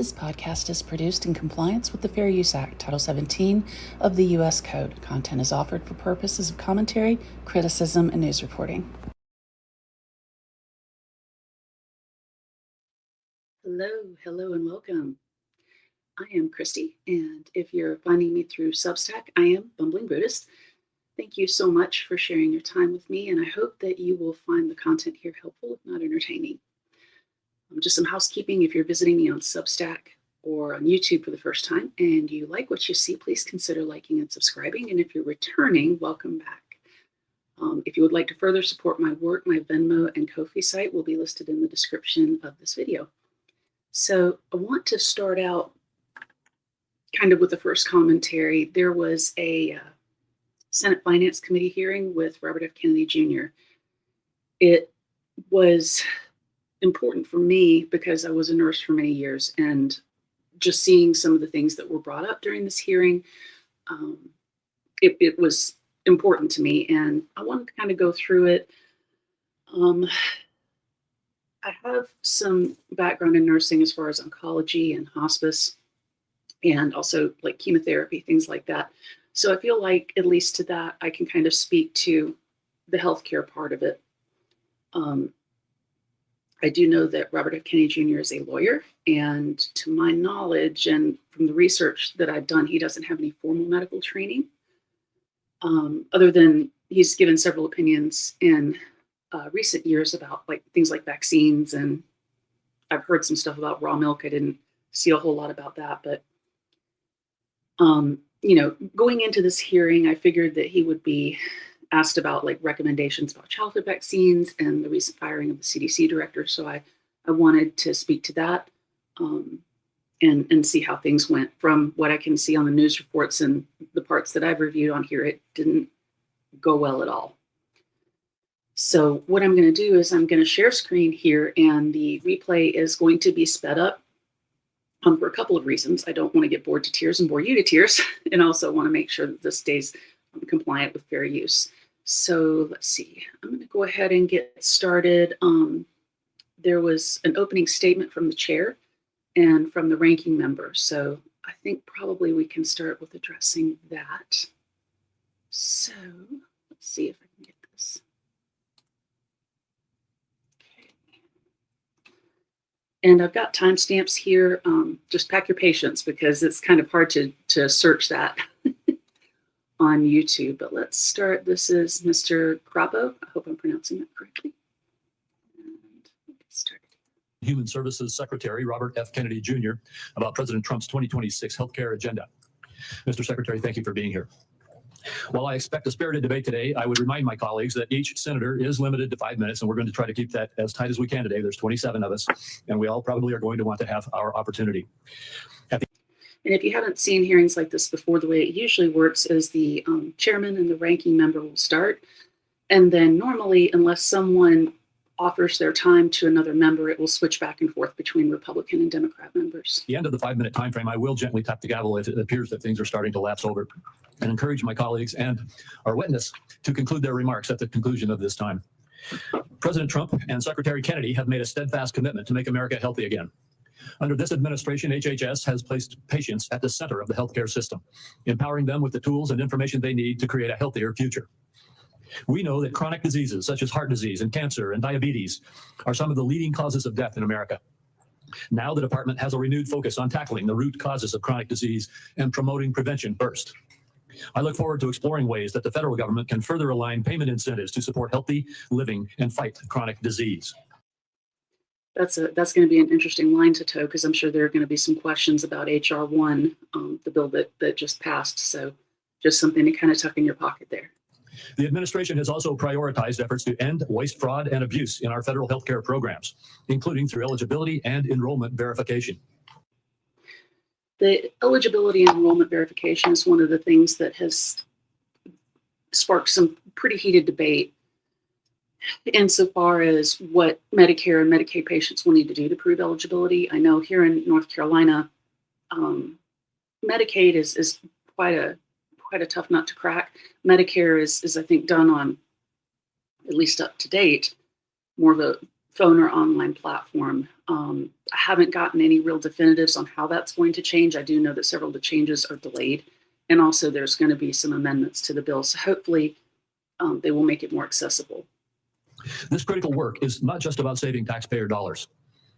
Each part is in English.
This podcast is produced in compliance with the Fair Use Act, Title 17 of the U.S. Code. Content is offered for purposes of commentary, criticism, and news reporting. Hello, and welcome. I am Christy, and if you're finding me through Substack, I am Bumbling Buddhist. Thank you so much for sharing your time with me, and I hope that you will find the content here helpful, if not entertaining. Just some housekeeping. If you're visiting me on Substack or on YouTube for the first time and you like what you see, please consider liking and subscribing. And if you're returning, welcome back. If you would like to further support my work, my Venmo and Ko-fi site will be listed in the description of this video. So I want to start out kind of with the first commentary. There was a Senate Finance Committee hearing with Robert F. Kennedy Jr. It was important for me because I was a nurse for many years, and just seeing some of the things that were brought up during this hearing, it was important to me, and I wanted to kind of go through it. I have some background in nursing as far as oncology and hospice, and also like chemotherapy, things like that. So I feel like, at least to that, I can kind of speak to the healthcare part of it. I do know that Robert F. Kennedy Jr. is a lawyer, and to my knowledge and from the research that I've done, he doesn't have any formal medical training, other than he's given several opinions in recent years about like things like vaccines, and I've heard some stuff about raw milk. I didn't see a whole lot about that, but going into this hearing, I figured that he would be asked about like recommendations about childhood vaccines and the recent firing of the CDC director. So I wanted to speak to that and see how things went. From what I can see on the news reports and the parts that I've reviewed on here, it didn't go well at all. So what I'm going to do is I'm going to share screen here, and the replay is going to be sped up for a couple of reasons. I don't want to get bored to tears and bore you to tears, and also want to make sure that this stays compliant with fair use. So let's see, I'm going to go ahead and get started. There was an opening statement from the chair and from the ranking member. So I think probably we can start with addressing that. So let's see if I can get this. Okay. And I've got timestamps here. Just pack your patience because it's kind of hard to search that on YouTube, but let's start. This is Mr. Crapo. I hope I'm pronouncing that correctly. And we'll get started. Human Services Secretary Robert F. Kennedy Jr. about President Trump's 2026 healthcare agenda. Mr. Secretary, thank you for being here. While I expect a spirited debate today, I would remind my colleagues that each senator is limited to 5 minutes, and we're going to try to keep that as tight as we can today. There's 27 of us, and we all probably are going to want to have our opportunity. And if you haven't seen hearings like this before, the way it usually works is the chairman and the ranking member will start. And then normally, unless someone offers their time to another member, it will switch back and forth between Republican and Democrat members. At the end of the 5-minute time frame, I will gently tap the gavel if it appears that things are starting to lapse over, and encourage my colleagues and our witness to conclude their remarks at the conclusion of this time. President Trump and Secretary Kennedy have made a steadfast commitment to make America healthy again. Under this administration, HHS has placed patients at the center of the healthcare system, empowering them with the tools and information they need to create a healthier future. We know that chronic diseases such as heart disease and cancer and diabetes are some of the leading causes of death in America. Now the department has a renewed focus on tackling the root causes of chronic disease and promoting prevention first. I look forward to exploring ways that the federal government can further align payment incentives to support healthy living and fight chronic disease. That's going to be an interesting line to toe, because I'm sure there are going to be some questions about H.R. 1, the bill that just passed. So just something to kind of tuck in your pocket there. The administration has also prioritized efforts to end waste, fraud, and abuse in our federal healthcare programs, including through eligibility and enrollment verification. The eligibility and enrollment verification is one of the things that has sparked some pretty heated debate insofar as what Medicare and Medicaid patients will need to do to prove eligibility. I know here in North Carolina, Medicaid is quite a tough nut to crack. Medicare is I think done on, at least up to date, more of a phone or online platform. I haven't gotten any real definitives on how that's going to change. I do know that several of the changes are delayed, and also there's going to be some amendments to the bill. So hopefully they will make it more accessible. This critical work is not just about saving taxpayer dollars.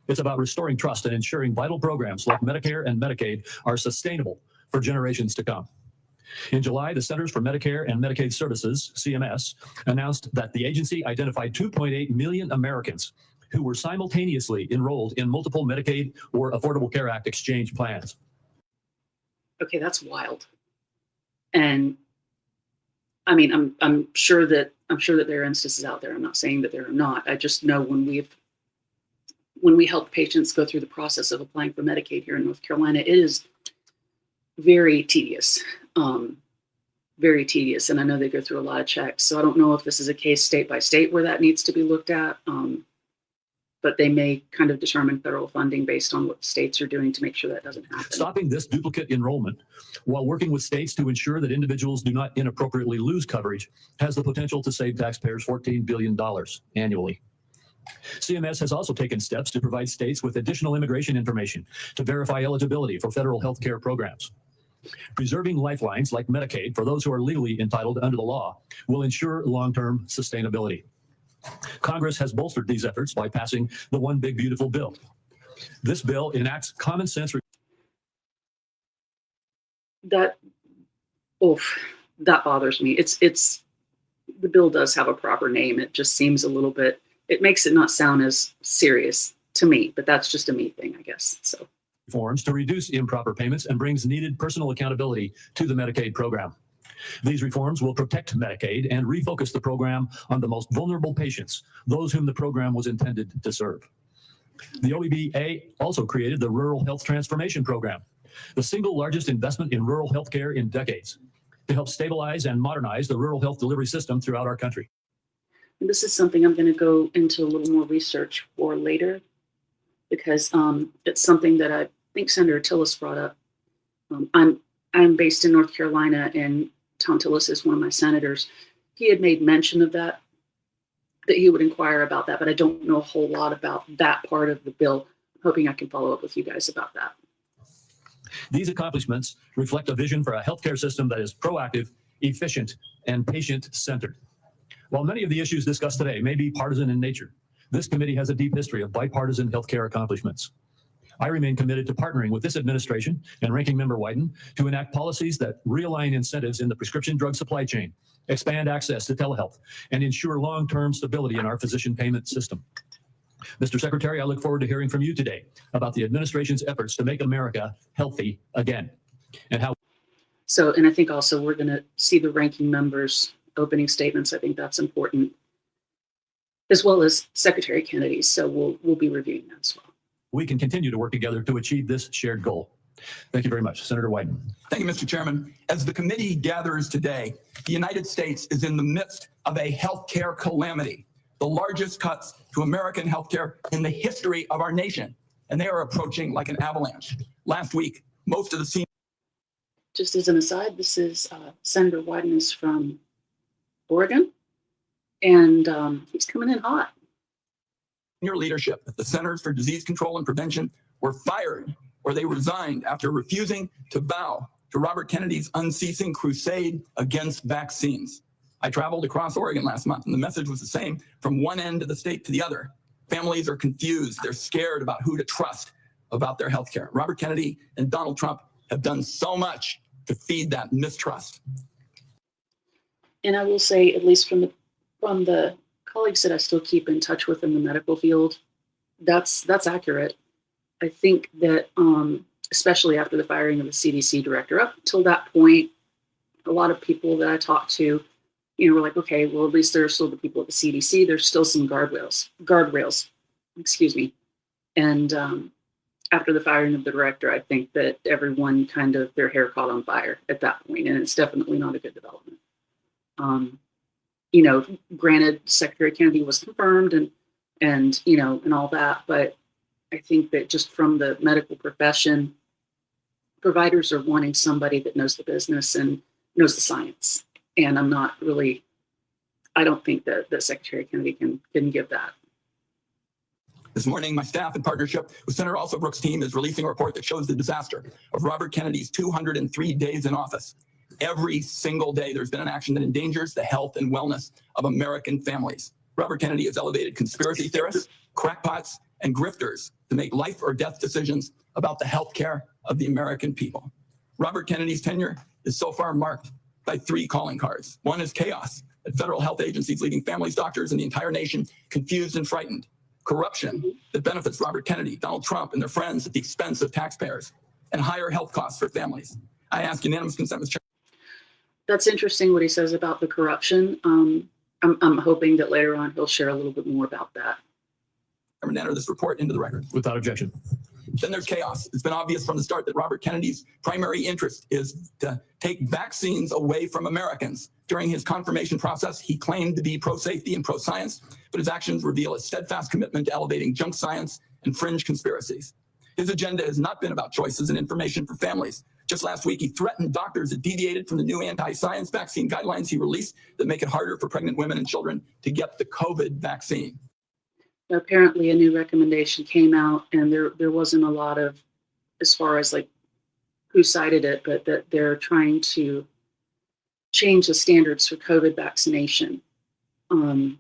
It's about restoring trust and ensuring vital programs like Medicare and Medicaid are sustainable for generations to come. In July, the Centers for Medicare and Medicaid Services, CMS, announced that the agency identified 2.8 million Americans who were simultaneously enrolled in multiple Medicaid or Affordable Care Act exchange plans. Okay, that's wild. And I mean, I'm sure that there are instances out there. I'm not saying that there are not. I just know when we help patients go through the process of applying for Medicaid here in North Carolina, it is very tedious. Very tedious. And I know they go through a lot of checks. So I don't know if this is a case state by state where that needs to be looked at. But they may kind of determine federal funding based on what the states are doing to make sure that doesn't happen. Stopping this duplicate enrollment while working with states to ensure that individuals do not inappropriately lose coverage has the potential to save taxpayers $14 billion annually. CMS has also taken steps to provide states with additional immigration information to verify eligibility for federal health care programs. Preserving lifelines like Medicaid for those who are legally entitled under the law will ensure long-term sustainability. Congress has bolstered these efforts by passing the One Big Beautiful Bill. This bill enacts common sense. That bothers me. It's the bill does have a proper name. It just seems a little bit, it makes it not sound as serious to me, but that's just a me thing, I guess. So reforms to reduce improper payments and brings needed personal accountability to the Medicaid program. These reforms will protect Medicaid and refocus the program on the most vulnerable patients, those whom the program was intended to serve. The OEBA also created the Rural Health Transformation Program, the single largest investment in rural health care in decades, to help stabilize and modernize the rural health delivery system throughout our country. And this is something I'm going to go into a little more research for later, because it's something that I think Senator Tillis brought up. I'm based in North Carolina, and Tom Tillis is one of my senators. He had made mention of that he would inquire about that, but I don't know a whole lot about that part of the bill. I'm hoping I can follow up with you guys about that. These accomplishments reflect a vision for a healthcare system that is proactive, efficient, and patient-centered. While many of the issues discussed today may be partisan in nature, this committee has a deep history of bipartisan healthcare accomplishments. I remain committed to partnering with this administration and Ranking Member Wyden to enact policies that realign incentives in the prescription drug supply chain, expand access to telehealth, and ensure long-term stability in our physician payment system. Mr. Secretary, I look forward to hearing from you today about the administration's efforts to make America healthy again, and how. So, and I think also we're going to see the ranking members' opening statements. I think that's important, as well as Secretary Kennedy's. So we'll be reviewing that as well. We can continue to work together to achieve this shared goal. Thank you very much. Senator Wyden. Thank you, Mr. Chairman. As the committee gathers today, the United States is in the midst of a healthcare calamity, the largest cuts to American healthcare in the history of our nation, and they are approaching like an avalanche. Last week, most of the senior. Just as an aside, this is Senator Wyden is from Oregon, and he's coming in hot. Senior leadership at the Centers for Disease Control and Prevention were fired, or they resigned after refusing to bow to Robert Kennedy's unceasing crusade against vaccines. I traveled across Oregon last month, and the message was the same from one end of the state to the other. Families are confused. They're scared about who to trust about their health care. Robert Kennedy and Donald Trump have done so much to feed that mistrust. And I will say, at least from the colleagues that I still keep in touch with in the medical field, that's accurate. I think that especially after the firing of the CDC director, up until that point, a lot of people that I talked to, were like, okay, well, at least there are still the people at the CDC. There's still some guardrails, excuse me. And after the firing of the director, I think that everyone kind of, their hair caught on fire at that point, and it's definitely not a good development. Granted, Secretary Kennedy was confirmed and all that, but I think that just from the medical profession, providers are wanting somebody that knows the business and knows the science. And I don't think that Secretary Kennedy can give that. This morning, my staff, in partnership with Senator Alsobrooks' team, is releasing a report that shows the disaster of Robert Kennedy's 203 days in office. Every single day, there's been an action that endangers the health and wellness of American families. Robert Kennedy has elevated conspiracy theorists, crackpots, and grifters to make life or death decisions about the health care of the American people. Robert Kennedy's tenure is so far marked by 3 calling cards. One is chaos at federal health agencies, leaving families, doctors, and the entire nation confused and frightened. Corruption that benefits Robert Kennedy, Donald Trump, and their friends at the expense of taxpayers, and higher health costs for families. I ask unanimous consent, Mr. Chair. That's interesting what he says about the corruption. I'm hoping that later on he'll share a little bit more about that. And enter this report into the record. Without objection. Then there's chaos. It's been obvious from the start that Robert Kennedy's primary interest is to take vaccines away from Americans. During his confirmation process, he claimed to be pro-safety and pro-science, but his actions reveal a steadfast commitment to elevating junk science and fringe conspiracies. His agenda has not been about choices and information for families. Just last week, he threatened doctors that deviated from the new anti-science vaccine guidelines he released that make it harder for pregnant women and children to get the COVID vaccine. Apparently a new recommendation came out, and there wasn't a lot of, as far as like who cited it, but that they're trying to change the standards for COVID vaccination. And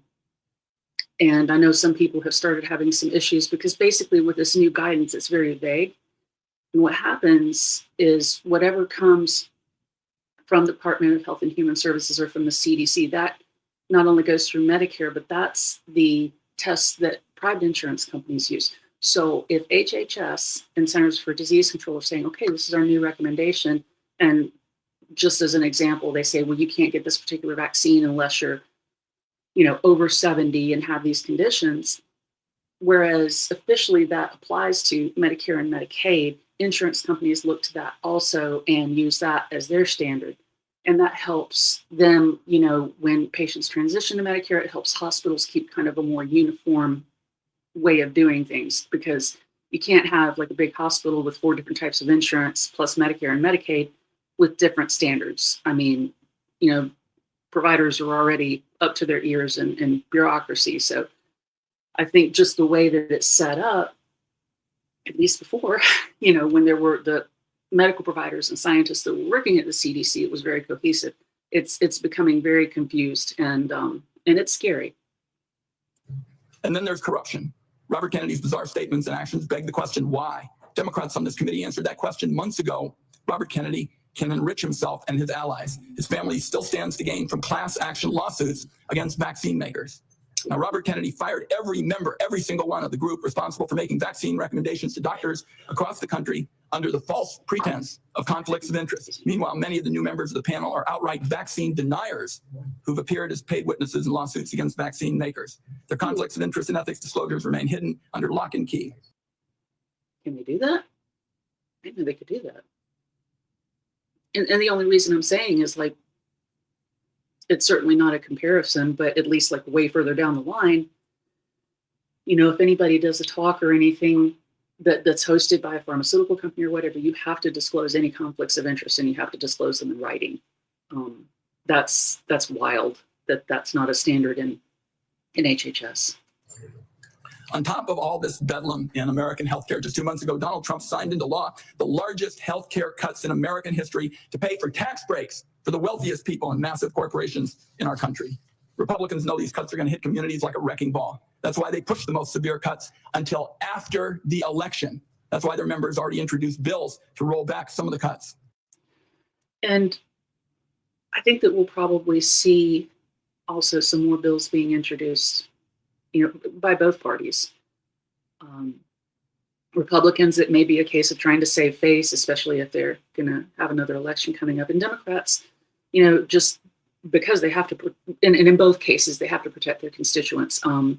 I know some people have started having some issues because basically with this new guidance, it's very vague. And what happens is whatever comes from the Department of Health and Human Services or from the CDC, that not only goes through Medicare, but that's the tests that private insurance companies use. So if HHS and Centers for Disease Control are saying, okay, this is our new recommendation, and just as an example, they say, well, you can't get this particular vaccine unless you're, over 70 and have these conditions. Whereas officially that applies to Medicare and Medicaid, insurance companies look to that also and use that as their standard. And that helps them, when patients transition to Medicare, it helps hospitals keep kind of a more uniform way of doing things, because you can't have like a big hospital with 4 different types of insurance plus Medicare and Medicaid with different standards. I mean, providers are already up to their ears in bureaucracy. So I think just the way that it's set up, at least before, when there were the medical providers and scientists that were working at the CDC, it was very cohesive. It's becoming very confused, and it's scary. And then there's corruption. Robert Kennedy's bizarre statements and actions beg the question, why? Democrats on this committee answered that question months ago. Robert Kennedy can enrich himself and his allies. His family still stands to gain from class action lawsuits against vaccine makers. Now, Robert Kennedy fired every single one of the group responsible for making vaccine recommendations to doctors across the country under the false pretense of conflicts of interest. Meanwhile, many of the new members of the panel are outright vaccine deniers who've appeared as paid witnesses in lawsuits against vaccine makers. Their conflicts of interest and ethics disclosures remain hidden under lock and key. Can they do that? I didn't know they could do that. And the only reason I'm saying is, like, it's certainly not a comparison, but at least like way further down the line, if anybody does a talk or anything that's hosted by a pharmaceutical company or whatever, you have to disclose any conflicts of interest, and you have to disclose them in writing. That's wild that's not a standard in HHS. On top of all this bedlam in American healthcare, just 2 months ago, Donald Trump signed into law the largest healthcare cuts in American history to pay for tax breaks for the wealthiest people and massive corporations in our country. Republicans know these cuts are going to hit communities like a wrecking ball. That's why they push the most severe cuts until after the election. That's why their members already introduced bills to roll back some of the cuts. And I think that we'll probably see also some more bills being introduced, by both parties. Republicans, it may be a case of trying to save face, especially if they're going to have another election coming up. And Democrats, just because they have to, and in both cases, they have to protect their constituents. I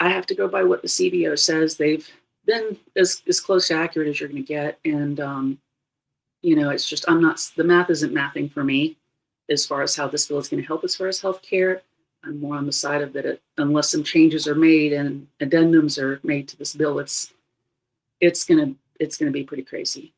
have to go by what the CBO says. They've been as close to accurate as you're going to get. And, it's just, the math isn't mathing for me as far as how this bill is going to help as far as healthcare. I'm more on the side of that unless some changes are made and addendums are made to this bill, it's gonna be pretty crazy.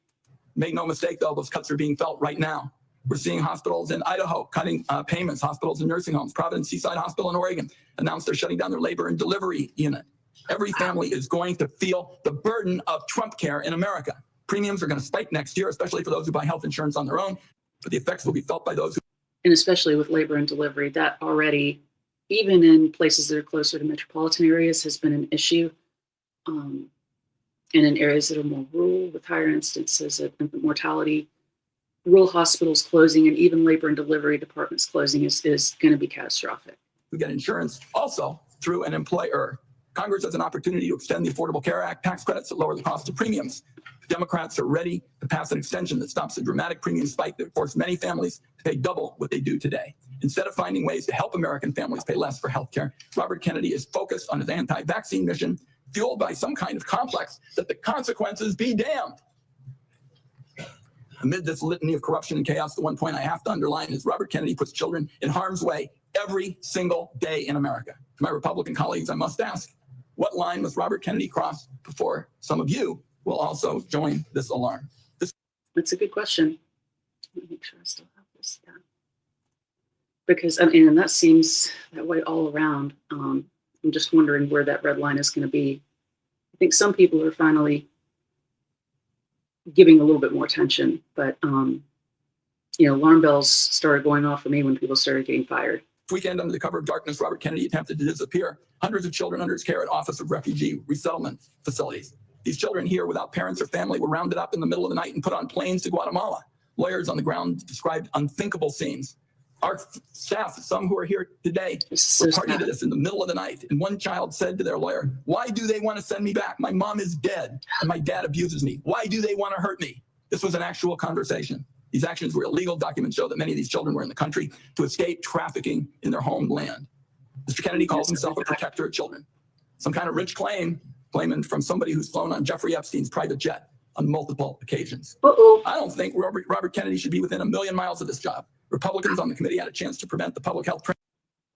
Make no mistake, though, those cuts are being felt right now. We're seeing hospitals in Idaho cutting payments, hospitals and nursing homes. Providence Seaside Hospital in Oregon announced they're shutting down their labor and delivery unit. Every family is going to feel the burden of Trump care in America. Premiums are going to spike next year, especially for those who buy health insurance on their own, but the effects will be felt by those who. And especially with labor and delivery, that already, even in places that are closer to metropolitan areas, has been an issue. And in areas that are more rural with higher instances of infant mortality, rural hospitals closing and even labor and delivery departments closing is going to be catastrophic. Who get insurance also through an employer. Congress has an opportunity to extend the Affordable Care Act tax credits that lower the cost of premiums. Democrats are ready to pass an extension that stops the dramatic premium spike that forced many families to pay double what they do today. Instead of finding ways to help American families pay less for health care, Robert Kennedy is focused on his anti-vaccine mission, fueled by some kind of complex that the consequences be damned. Amid this litany of corruption and chaos, the one point I have to underline is Robert Kennedy puts children in harm's way every single day in America. To my Republican colleagues, I must ask, what line must Robert Kennedy cross before some of you will also join this alarm? That's a good question. Let me make sure I still have this. Yeah. Because, I mean, and that seems that way all around. I'm just wondering where that red line is going to be. I think some people are finally giving a little bit more attention, but, alarm bells started going off for me when people started getting fired. Weekend, under the cover of darkness, Robert Kennedy attempted to disappear hundreds of children under his care at Office of Refugee Resettlement facilities. These children here without parents or family were rounded up in the middle of the night and put on planes to Guatemala. Lawyers on the ground described unthinkable scenes. Our staff, some who are here today, were party to this in the middle of the night. And one child said to their lawyer, "Why do they want to send me back? My mom is dead and my dad abuses me. Why do they want to hurt me?" This was an actual conversation. These actions were illegal. Documents show that many of these children were in the country to escape trafficking in their homeland. Mr. Kennedy calls himself a protector of children. Some kind of rich claiming from somebody who's flown on Jeffrey Epstein's private jet on multiple occasions. I don't think Robert Kennedy should be within 1,000,000 miles of this job. Republicans on the committee had a chance to prevent the public health train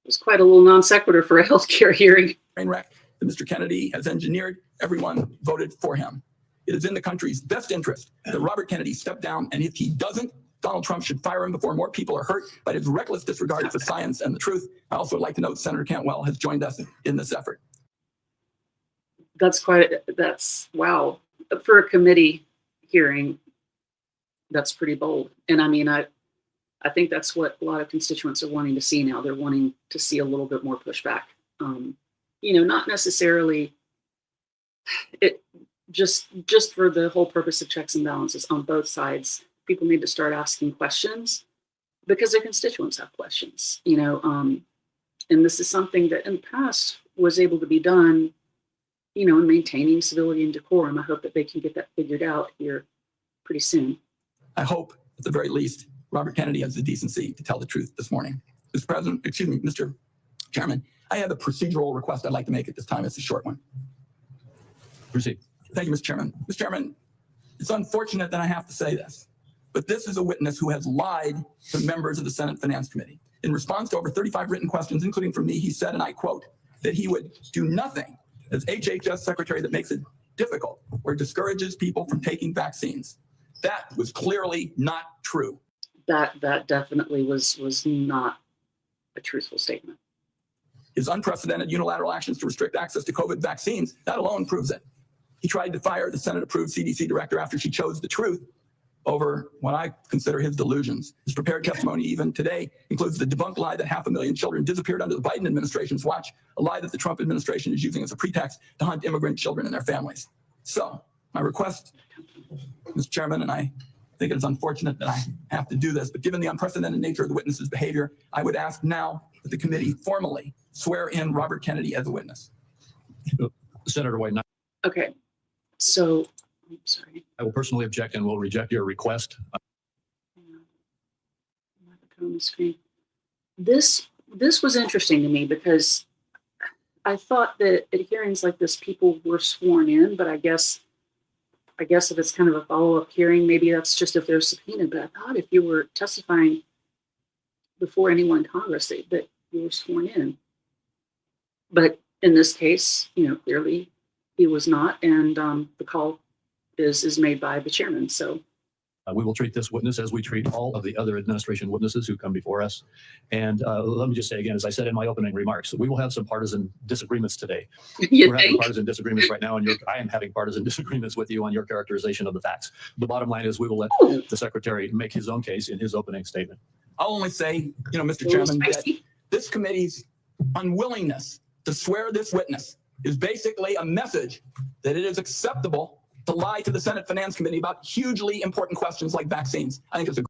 It was quite a little non sequitur for a healthcare hearing. wreck that Mr. Kennedy has engineered. Everyone voted for him. It is in the country's best interest that Robert Kennedy step down, and if he doesn't, Donald Trump should fire him before more people are hurt by his reckless disregard for science and the truth. I also would like to note Senator Cantwell has joined us in this effort. That's wow. For a committee hearing, that's pretty bold. And I mean, I think that's what a lot of constituents are wanting to see now. They're wanting to see a little bit more pushback. Not necessarily it just for the whole purpose of checks and balances on both sides. People need to start asking questions because their constituents have questions, and this is something that in the past was able to be done, in maintaining civility and decorum. I hope that they can get that figured out here pretty soon. I hope, at the very least, Robert Kennedy has the decency to tell the truth this morning. Mr. Chairman, I have a procedural request I'd like to make at this time. It's a short one. Proceed. Thank you, Mr. Chairman. Mr. Chairman, it's unfortunate that I have to say this, but this is a witness who has lied to members of the Senate Finance Committee. In response to over 35 written questions, including from me, he said, and I quote, that he would do nothing as HHS Secretary that makes it difficult or discourages people from taking vaccines. That was clearly not true. That definitely was not a truthful statement. His unprecedented unilateral actions to restrict access to COVID vaccines, that alone proves it. He tried to fire the Senate-approved CDC director after she chose the truth over what I consider his delusions. His prepared testimony even today includes the debunked lie that 500,000 children disappeared under the Biden administration's watch, a lie that the Trump administration is using as a pretext to hunt immigrant children and their families. So my request, Mr. Chairman, and I think it is unfortunate that I have to do this, but given the unprecedented nature of the witness's behavior, I would ask now that the committee formally swear in Robert Kennedy as a witness. Senator Wyden, Okay, so I'm sorry. I will personally object and will reject your request. On the screen. This was interesting to me because I thought that at hearings like this, people were sworn in, but I guess if it's kind of a follow-up hearing, maybe that's just if they're subpoenaed. But I thought if you were testifying before anyone in Congress, that you were sworn in. But in this case, clearly he was not, and the call is made by the chairman. So We will treat this witness as we treat all of the other administration witnesses who come before us. And let me just say again, as I said in my opening remarks, we will have some partisan disagreements today. We're having partisan disagreements right now, and I am having partisan disagreements with you on your characterization of the facts. The bottom line is we will let the Secretary make his own case in his opening statement. I'll only say, Mr. Chairman, that this committee's unwillingness to swear this witness is basically a message that it is acceptable to lie to the Senate Finance Committee about hugely important questions like vaccines. I think it's a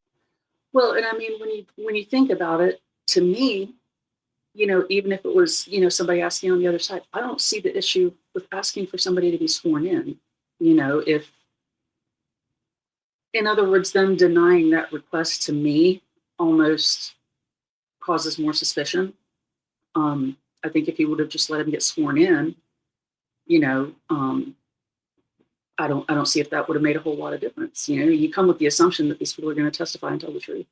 well, and I mean, when you think about it, to me, even if it was, somebody asking on the other side, I don't see the issue with asking for somebody to be sworn in. If, in other words, them denying that request to me almost causes more suspicion. I think if he would have just let him get sworn in, I don't see if that would have made a whole lot of difference. You come with the assumption that these people are going to testify and tell the truth.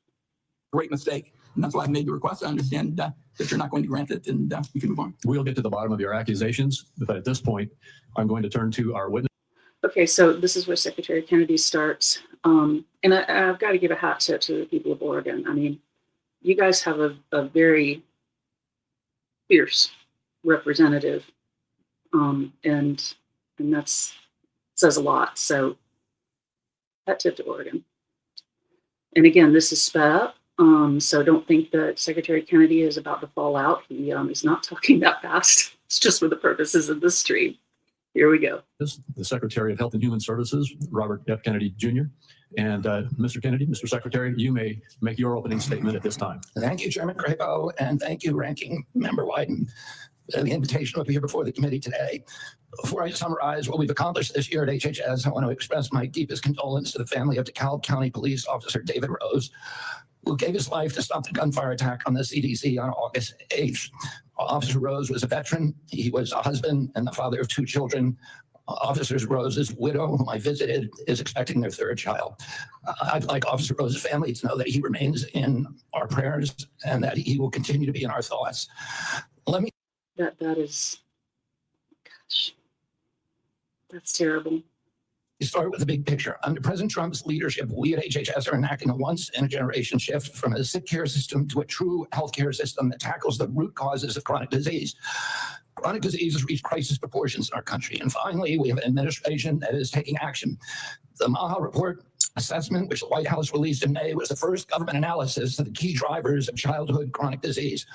great mistake. And that's why I made the request. I understand that you're not going to grant it, and we can move on. We'll get to the bottom of your accusations, but at this point, I'm going to turn to our witness. Okay, so this is where Secretary Kennedy starts. And I've got to give a hat tip to the people of Oregon. I mean, you guys have a very fierce representative, and that's says a lot. So hat tip to Oregon. And again, this is sped up. So don't think that Secretary Kennedy is about to fall out. He is not talking that fast. It's just for the purposes of this stream. Here we go. The Secretary of Health and Human Services, Robert F. Kennedy, Jr. And Mr. Kennedy, Mr. Secretary, you may make your opening statement at this time. Thank you, Chairman Crapo, and thank you, Ranking Member Wyden, for the invitation to appear before the committee today. Before I summarize what we've accomplished this year at HHS, I want to express my deepest condolence to the family of DeKalb County Police Officer David Rose, who gave his life to stop the gunfire attack on the CDC on August 8th. Officer Rose was a veteran. He was a husband and the father of 2 children. Officer Rose's widow, whom I visited, is expecting their 3rd child. I'd like Officer Rose's family to know that he remains in our prayers and that he will continue to be in our thoughts. Let me. That is, gosh, that's terrible. Start with the big picture. Under President Trump's leadership, we at HHS are enacting a once-in-a-generation shift from a sick care system to a true healthcare system that tackles the root causes of chronic disease. Chronic diseases reach crisis proportions in our country. And finally, we have an administration that is taking action. The MAHA report assessment, which the White House released in May, was the first government analysis of the key drivers of childhood chronic disease: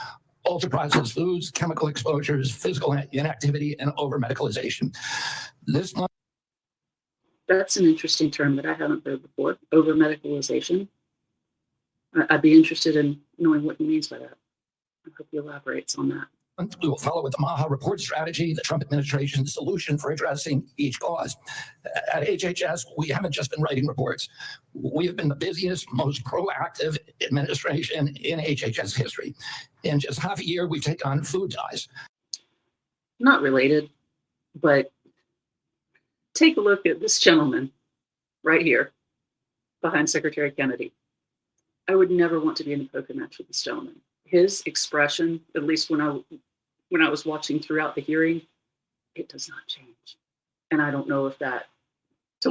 ultra-processed foods, chemical exposures, physical inactivity, and over-medicalization. This month. That's an interesting term that I haven't heard before, over-medicalization. I'd be interested in knowing what he means by that. I hope he elaborates on that. We will follow with the MAHA report strategy, the Trump administration's solution for addressing each cause. At HHS, we haven't just been writing reports. We have been the busiest, most proactive administration in HHS history. In just half a year, we've taken on food ties. Not related, but take a look at this gentleman right here behind Secretary Kennedy. I would never want to be in a poker match with this gentleman. His expression, at least when I was watching throughout the hearing, it does not change. And I don't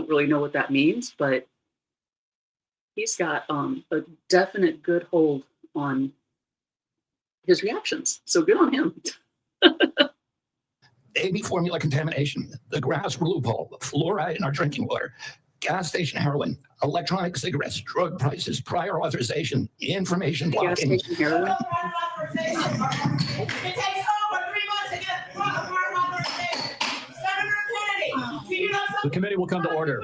really know what that means, but he's got a definite good hold on his reactions. So good on him. AB formula contamination, the grass loophole, fluoride in our drinking water, gas station heroin, electronic cigarettes, drug prices, prior authorization, information blocking. Gas station heroin. It takes over 3 months to get prior authorization. Senator Kennedy, do you know something? The committee will come to order.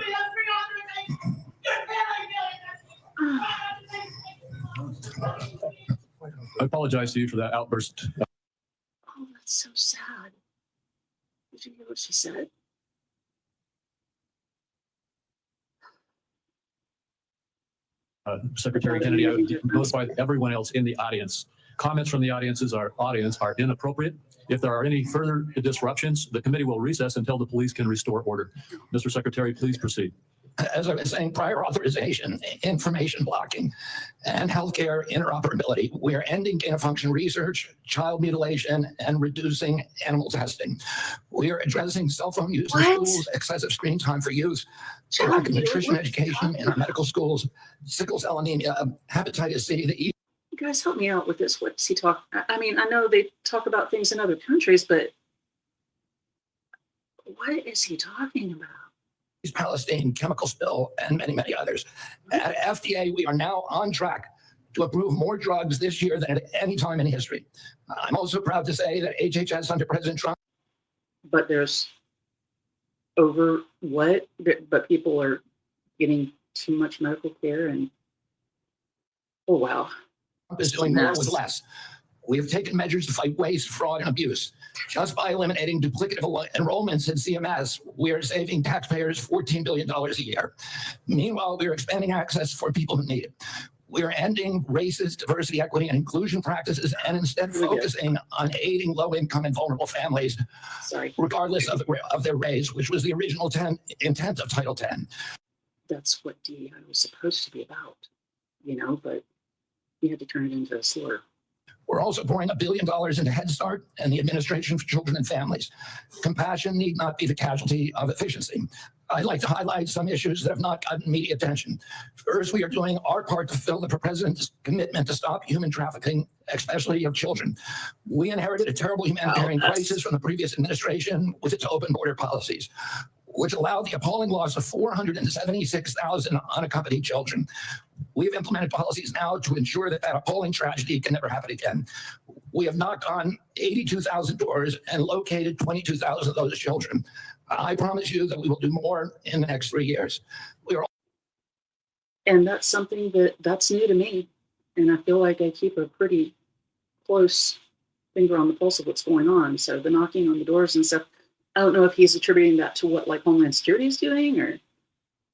I apologize to you for that outburst. Oh, that's so sad. Did you hear what she said? Secretary Kennedy, I would notify everyone else in the audience. Comments from the audience are inappropriate. If there are any further disruptions, the committee will recess until the police can restore order. Mr. Secretary, please proceed. As I was saying, prior authorization, information blocking, and healthcare interoperability. We are ending gain-of-function research, child mutilation, and reducing animal testing. We are addressing cell phone use in What? schools, excessive screen time for youth, the Child lack of mutilation? nutrition What are you education talking in our about? medical schools, sickle cell anemia, hepatitis C, the You guys help me out with this. What does he talk? I mean, I know they talk about things in other countries, but what is he talking about? East Palestine chemical spill, and many, many others. At FDA, we are now on track to approve more drugs this year than at any time in history. I'm also proud to say that HHS under President Trump. But there's over what? But people are getting too much medical care, and oh wow, Is doing more with less. We have taken measures to fight waste, fraud, and abuse. Just by eliminating duplicative enrollments in CMS, we are saving taxpayers $14 billion a year. Meanwhile, we are expanding access for people who need it. We are ending racist diversity, equity, and inclusion practices and instead Here we go. focusing on aiding low-income and vulnerable families, Sorry, regardless of their race, which was the original intent of Title X. that's what DEI was supposed to be about, but you had to turn it into a slur. We're also pouring $1 billion into Head Start and the Administration for Children and Families. Compassion need not be the casualty of efficiency. I'd like to highlight some issues that have not gotten media attention. First, we are doing our part to fulfill the President's commitment to stop human trafficking, especially of children. We inherited a terrible humanitarian crisis from the previous administration with its open border policies, which allowed the appalling loss of 476,000 unaccompanied children. We've implemented policies now to ensure that appalling tragedy can never happen again. We have knocked on 82,000 doors and located 22,000 of those children. I promise you that we will do more in the next 3 years. And that's something that's new to me, and I feel like I keep a pretty close finger on the pulse of what's going on. So the knocking on the doors and stuff, I don't know if he's attributing that to what like Homeland Security is doing or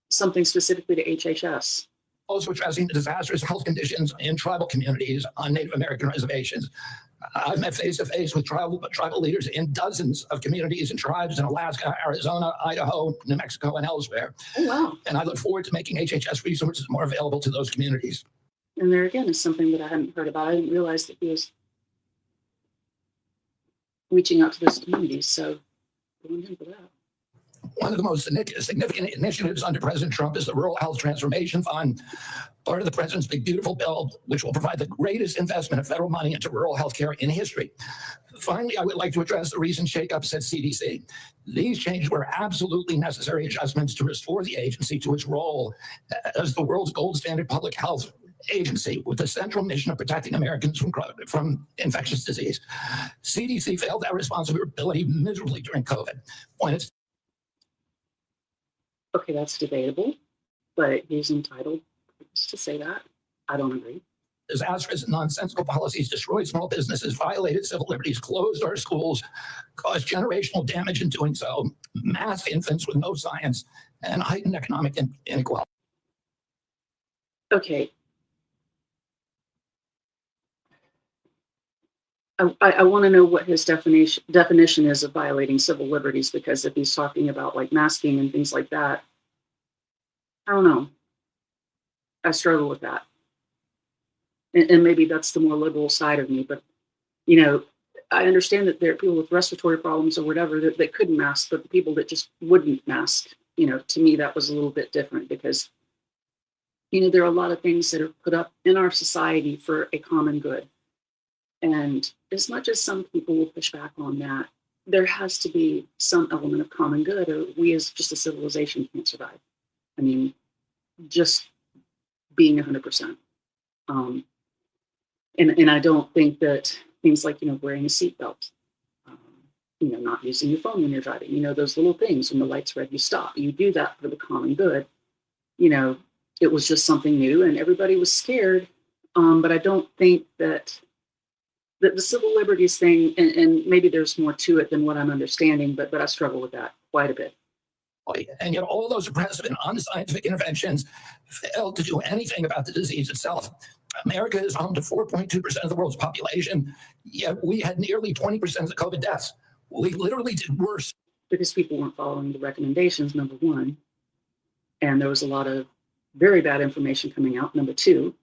something specifically to HHS. Also addressing the disastrous health conditions in tribal communities on Native American reservations. I've met face-to-face with tribal leaders in dozens of communities and tribes in Alaska, Arizona, Idaho, New Mexico, and elsewhere. Oh, wow. And I look forward to making HHS resources more available to those communities. And there again is something that I hadn't heard about. I didn't realize that he was reaching out to those communities. So good on him for that. One of the most significant initiatives under President Trump is the Rural Health Transformation Fund, part of the president's big, beautiful bill, which will provide the greatest investment of federal money into rural health care in history. Finally, I would like to address the recent shakeups at CDC. These changes were absolutely necessary adjustments to restore the agency to its role as the world's gold standard public health agency with the central mission of protecting Americans from infectious disease. CDC failed that responsibility miserably during COVID. Okay, that's debatable, but he's entitled to say that. I don't agree. Disastrous and nonsensical policies destroyed small businesses, violated civil liberties, closed our schools, caused generational damage in doing so, masked infants with no science, and heightened economic inequality. Okay. I want to know what his definition is of violating civil liberties, because if he's talking about like masking and things like that, I don't know. I struggle with that. And maybe that's the more liberal side of me, but I understand that there are people with respiratory problems or whatever that couldn't mask, but the people that just wouldn't mask, to me, that was a little bit different because, there are a lot of things that are put up in our society for a common good. And as much as some people will push back on that, there has to be some element of common good, or we as just a civilization can't survive. I mean, just being 100%. And I don't think that things like, wearing a seatbelt, not using your phone when you're driving, those little things, when the light's red, you stop. You do that for the common good. It was just something new and everybody was scared. But I don't think that the civil liberties thing, and maybe there's more to it than what I'm understanding, but I struggle with that quite a bit. And yet all those oppressive and unscientific interventions failed to do anything about the disease itself. America is home to 4.2% of the world's population, yet we had nearly 20% of the COVID deaths. We literally did worse. Because people weren't following the recommendations, number one. And there was a lot of very bad information coming out, number two.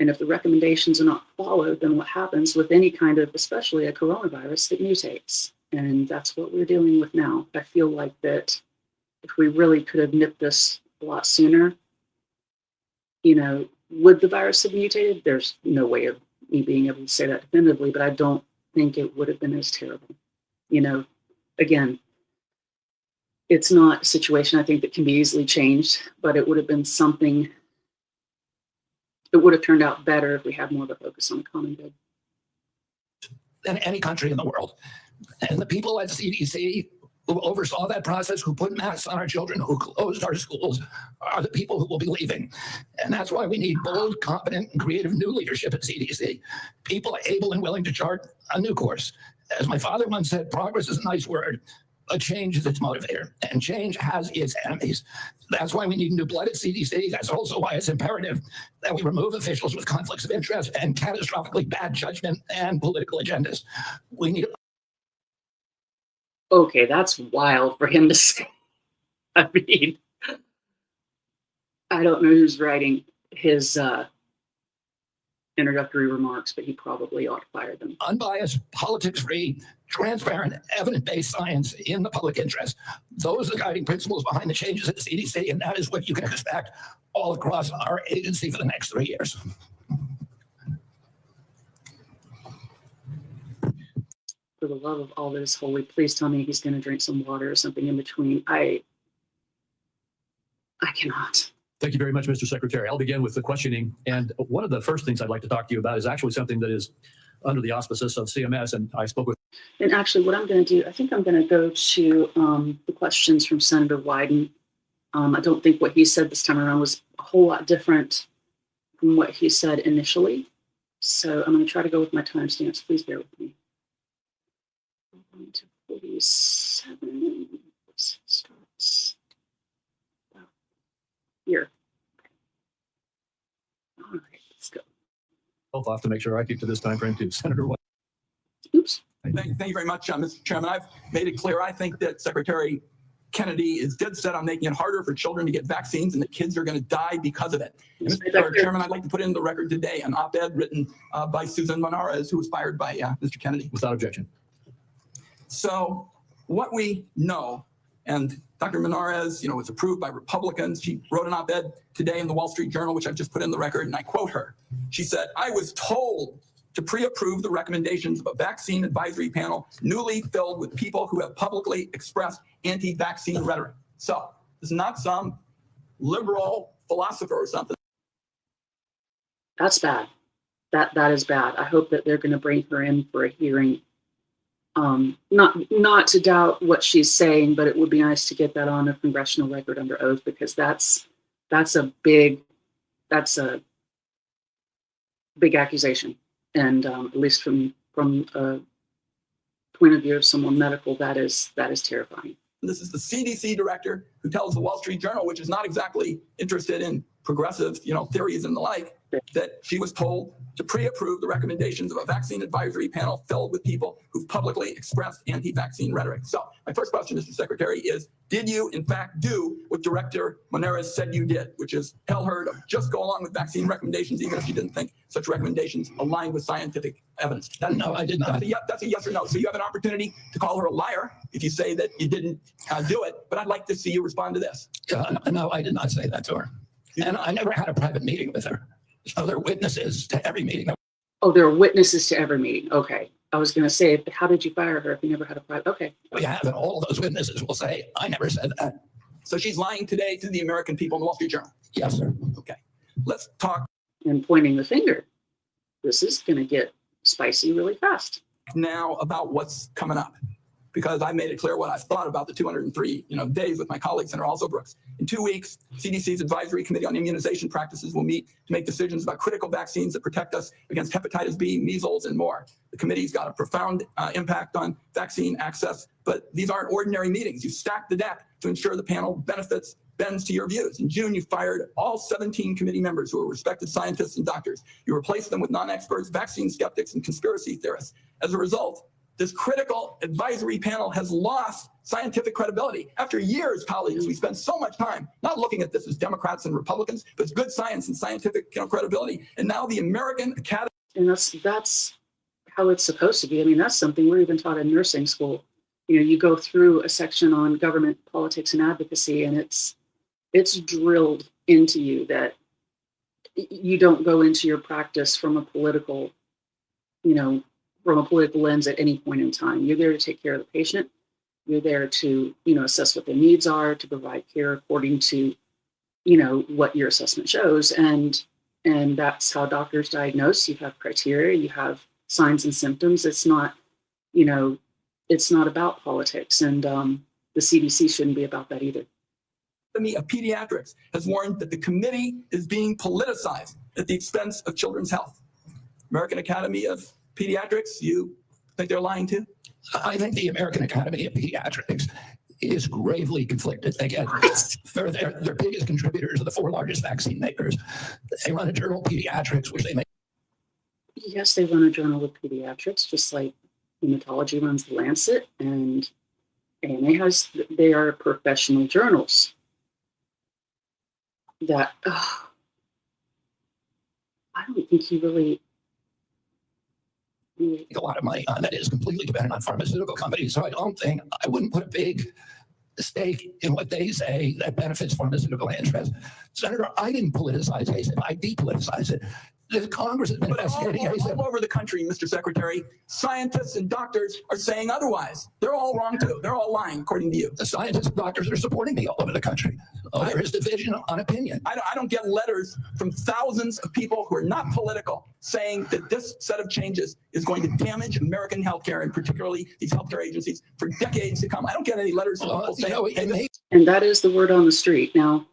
And if the recommendations are not followed, then what happens with any kind of, especially a coronavirus, it mutates. And that's what we're dealing with now. I feel like that if we really could have nipped this a lot sooner, you know, would the virus have mutated? There's no way of me being able to say that definitively, but I don't think it would have been as terrible. You know, again, it's not a situation I think that can be easily changed, but it would have been something, it would have turned out better if we had more of a focus on the common good. Than any country in the world. And the people at CDC who oversaw that process, who put masks on our children, who closed our schools, are the people who will be leaving. And that's why we need bold, competent, and creative new leadership at CDC. People able and willing to chart a new course. As my father once said, progress is a nice word, but change is its motivator, and change has its enemies. That's why we need new blood at CDC. That's also why it's imperative that we remove officials with conflicts of interest and catastrophically bad judgment and political agendas. We need. Okay, that's wild for him to say. I mean, I don't know who's writing his introductory remarks, but he probably ought to fire them. Unbiased, politics-free, transparent, evidence-based science in the public interest. Those are the guiding principles behind the changes at the CDC, and that is what you can expect all across our agency for the next 3 years. For the love of all that is holy, please tell me he's going to drink some water or something in between. I cannot. Thank you very much, Mr. Secretary. I'll begin with the questioning. And one of the first things I'd like to talk to you about is actually something that is under the auspices of CMS. And I spoke with. And actually, what I'm going to do, I think I'm going to go to the questions from Senator Wyden. I don't think what he said this time around was a whole lot different from what he said initially. So I'm going to try to go with my timestamps. Please bear with me. 1 to 47 starts about here. All right, let's go. I'll have to make sure I keep to this time frame too, Senator White. Oops. Thank you very much, Mr. Chairman. I've made it clear. I think that Secretary Kennedy is dead set on making it harder for children to get vaccines, and that kids are going to die because of it. And Mr. Chairman, I'd like to put in the record today an op-ed written by Susan Monarez, who was fired by Mr. Kennedy. Without objection. So what we know, and Dr. Monarez, was approved by Republicans. She wrote an op-ed today in the Wall Street Journal, which I've just put in the record, and I quote her. She said, "I was told to pre-approve the recommendations of a vaccine advisory panel newly filled with people who have publicly expressed anti-vaccine rhetoric." So it's not some liberal philosopher or something. That's bad. That is bad. I hope that they're going to bring her in for a hearing. Not to doubt what she's saying, but it would be nice to get that on a congressional record under oath, because that's a big accusation. And at least from a point of view of someone medical, that is terrifying. This is the CDC director who tells the Wall Street Journal, which is not exactly interested in progressive, theories and the like, that she was told to pre-approve the recommendations of a vaccine advisory panel filled with people who've publicly expressed anti-vaccine rhetoric. So my first question, Mr. Secretary, is, did you in fact do what Director Monarez said you did, which is tell her to just go along with vaccine recommendations, even if you didn't think such recommendations aligned with scientific evidence? No, I did not. That's a yes or no. So you have an opportunity to call her a liar if you say that you didn't do it, but I'd like to see you respond to this. No, I did not say that to her. And I never had a private meeting with her. So there are witnesses to every meeting. Oh, there are witnesses to every meeting. Okay. I was going to say, how did you fire her if you never had a private? Okay. We have, and all of those witnesses will say, I never said that. So she's lying today to the American people in the Wall Street Journal. Yes, sir. Okay. Let's talk And pointing the finger. This is going to get spicy really fast. now about what's coming up, because I made it clear what I've thought about the 203 days with my colleague, Senator Also Brooks. In 2 weeks, CDC's Advisory Committee on Immunization Practices will meet to make decisions about critical vaccines that protect us against hepatitis B, measles, and more. The committee's got a profound impact on vaccine access, but these aren't ordinary meetings. You stack the deck to ensure the panel bends to your views. In June, you fired all 17 committee members who were respected scientists and doctors. You replaced them with non-experts, vaccine skeptics, and conspiracy theorists. As a result, this critical advisory panel has lost scientific credibility. After years, colleagues, we spent so much time not looking at this as Democrats and Republicans, but it's good science and scientific credibility. And now the American Academy. And that's how it's supposed to be. I mean, that's something we're even taught in nursing school. You know, you go through a section on government politics and advocacy, and it's drilled into you that you don't go into your practice from a political, lens at any point in time. You're there to take care of the patient. You're there to, assess what their needs are, to provide care according to, what your assessment shows. And that's how doctors diagnose. You have criteria, you have signs and symptoms. It's not, it's not about politics. And the CDC shouldn't be about that either. Academy of Pediatrics has warned that the committee is being politicized at the expense of children's health. American Academy of Pediatrics, you think they're lying too? I think the American Academy of Pediatrics is gravely conflicted. They get their biggest contributors are the 4 largest vaccine makers. They run a journal, Pediatrics, which they make. Yes, they run a journal of pediatrics, just like hematology runs the Lancet, and they are professional journals. That I don't think he really. A lot of money on that is completely dependent on pharmaceutical companies. So I wouldn't put a big stake in what they say that benefits pharmaceutical interests. Senator, I didn't politicize ASAP. I depoliticized it. The Congress has been investigating ASAP. All over the country, Mr. Secretary, scientists and doctors are saying otherwise. They're all wrong too. They're all lying, according to you. The scientists and doctors are supporting me all over the country. There is division on opinion. I don't get letters from thousands of people who are not political saying that this set of changes is going to damage American healthcare, and particularly these healthcare agencies, for decades to come. I don't get any letters from people saying, and that is the word on the street. Now,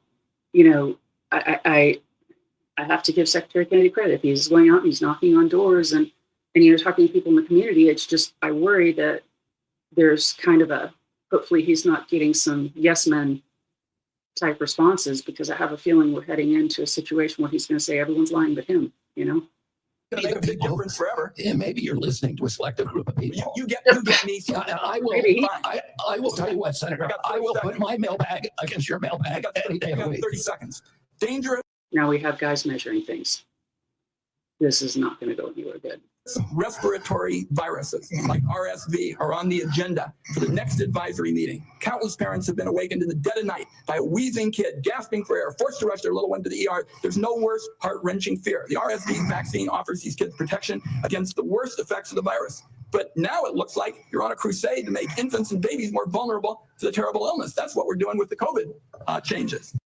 I have to give Secretary Kennedy credit. If he's going out and he's knocking on doors and talking to people in the community, it's just, I worry that there's kind of hopefully he's not getting some yes men type responses, because I have a feeling we're heading into a situation where he's going to say everyone's lying but him, It's going to make a big difference forever. Yeah, maybe you're listening to a selective group of people. You get me. I will tell you what, Senator, I will put my mailbag against your mailbag any day of the week. 30 seconds. Dangerous. Now we have guys measuring things. This is not going to go anywhere good. Respiratory viruses like RSV are on the agenda for the next advisory meeting. Countless parents have been awakened in the dead of night by a wheezing kid gasping for air, forced to rush their little one to the ER. There's no worse heart-wrenching fear. The RSV vaccine offers these kids protection against the worst effects of the virus. But now it looks like you're on a crusade to make infants and babies more vulnerable to the terrible illness. That's what we're doing with the COVID changes.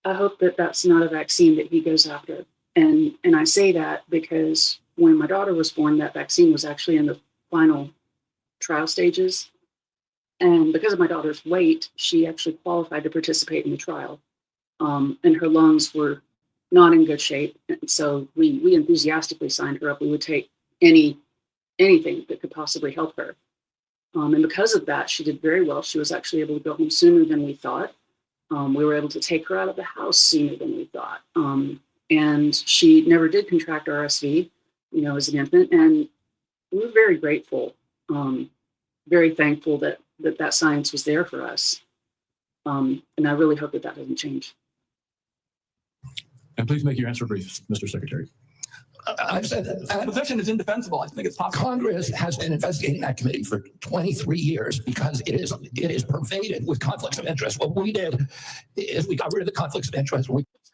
I hope that that's not a vaccine that he goes after. And I say that because when my daughter was born, that vaccine was actually in the final trial stages. And because of my daughter's weight, she actually qualified to participate in the trial. And her lungs were not in good shape. And so we enthusiastically signed her up. We would take anything that could possibly help her. And because of that, she did very well. She was actually able to go home sooner than we thought. We were able to take her out of the house sooner than we thought. And she never did contract RSV, as an infant. And we were very grateful, very thankful that science was there for us. And I really hope that doesn't change. And please make your answer brief, Mr. Secretary. I've said that The position is indefensible. I think it's possible. Congress has been investigating that committee for 23 years because it is pervaded with conflicts of interest. What we did is we got rid of the conflicts of interest.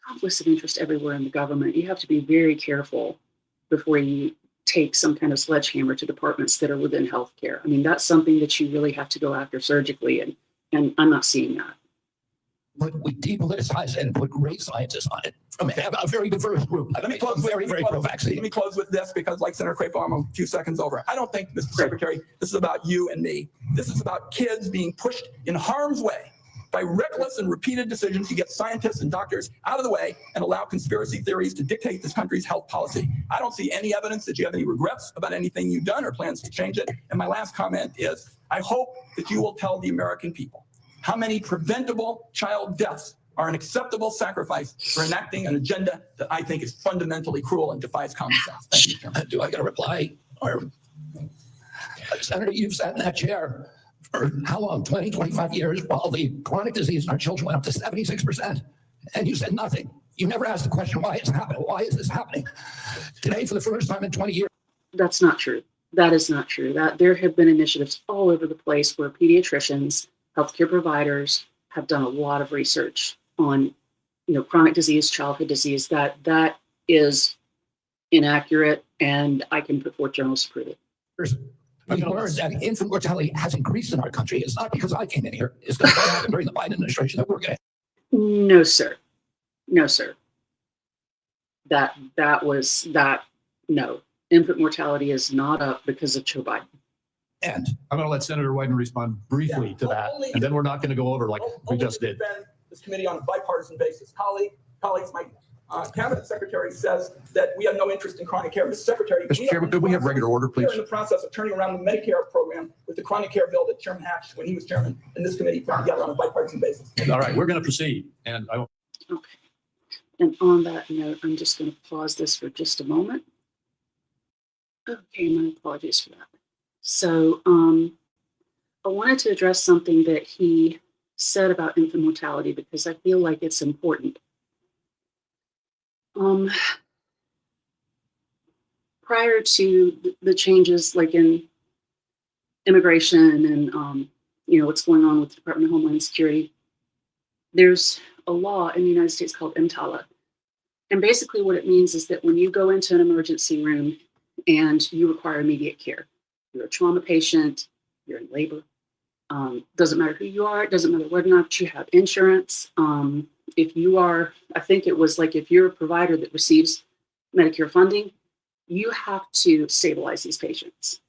Conflicts of interest everywhere in the government. You have to be very careful before you take some kind of sledgehammer to departments that are within healthcare. I mean, that's something that you really have to go after surgically, and I'm not seeing that. But we depoliticized it and put great scientists on it from a very diverse group. Let me close. Very pro-vaccine. Let me close with this, because like Senator Crapo, I'm a few seconds over. I don't think, Mr. Secretary, this is about you and me. This is about kids being pushed in harm's way by reckless and repeated decisions to get scientists and doctors out of the way and allow conspiracy theories to dictate this country's health policy. I don't see any evidence that you have any regrets about anything you've done or plans to change it. And my last comment is, I hope that you will tell the American people how many preventable child deaths are an acceptable sacrifice for enacting an agenda that I think is fundamentally cruel and defies common sense. Thank you, Chairman. Do I get a reply? Or Senator, you've sat in that chair for how long? 20, 25 years, while the chronic disease in our children went up to 76%. And you said nothing. You never asked the question, why it's happening? Why is this happening? Today, for the first time in 20 years. That's not true. That is not true. That there have been initiatives all over the place where pediatricians, healthcare providers have done a lot of research on, chronic disease, childhood disease. That is inaccurate, and I can put forth journals to prove it. The word that infant mortality has increased in our country is not because I came in here. It's because what happened during the Biden administration that we're getting. No, sir. No, sir. No. Infant mortality is not up because of Joe Biden. And I'm going to let Senator Wyden respond briefly to that, and then we're not going to go over like we just did. This committee on a bipartisan basis. Colleagues, my cabinet secretary says that we have no interest in chronic care. Mr. Secretary, Mr. Chairman, could we have regular order, please? We're in the process of turning around the Medicare program with the chronic care bill that Chairman Hatch, when he was chairman, and this committee put together on a bipartisan basis. All right, we're going to proceed, and I. Okay. And on that note, I'm just going to pause this for just a moment. Okay, my apologies for that. So I wanted to address something that he said about infant mortality because I feel like it's important. Prior to the changes like in immigration and what's going on with the Department of Homeland Security, there's a law in the United States called EMTALA. And basically what it means is that when you go into an emergency room and you require immediate care, you're a trauma patient, you're in labor, doesn't matter who you are, it doesn't matter whether or not you have insurance. If you are, I think it was like if you're a provider that receives Medicare funding, you have to stabilize these patients.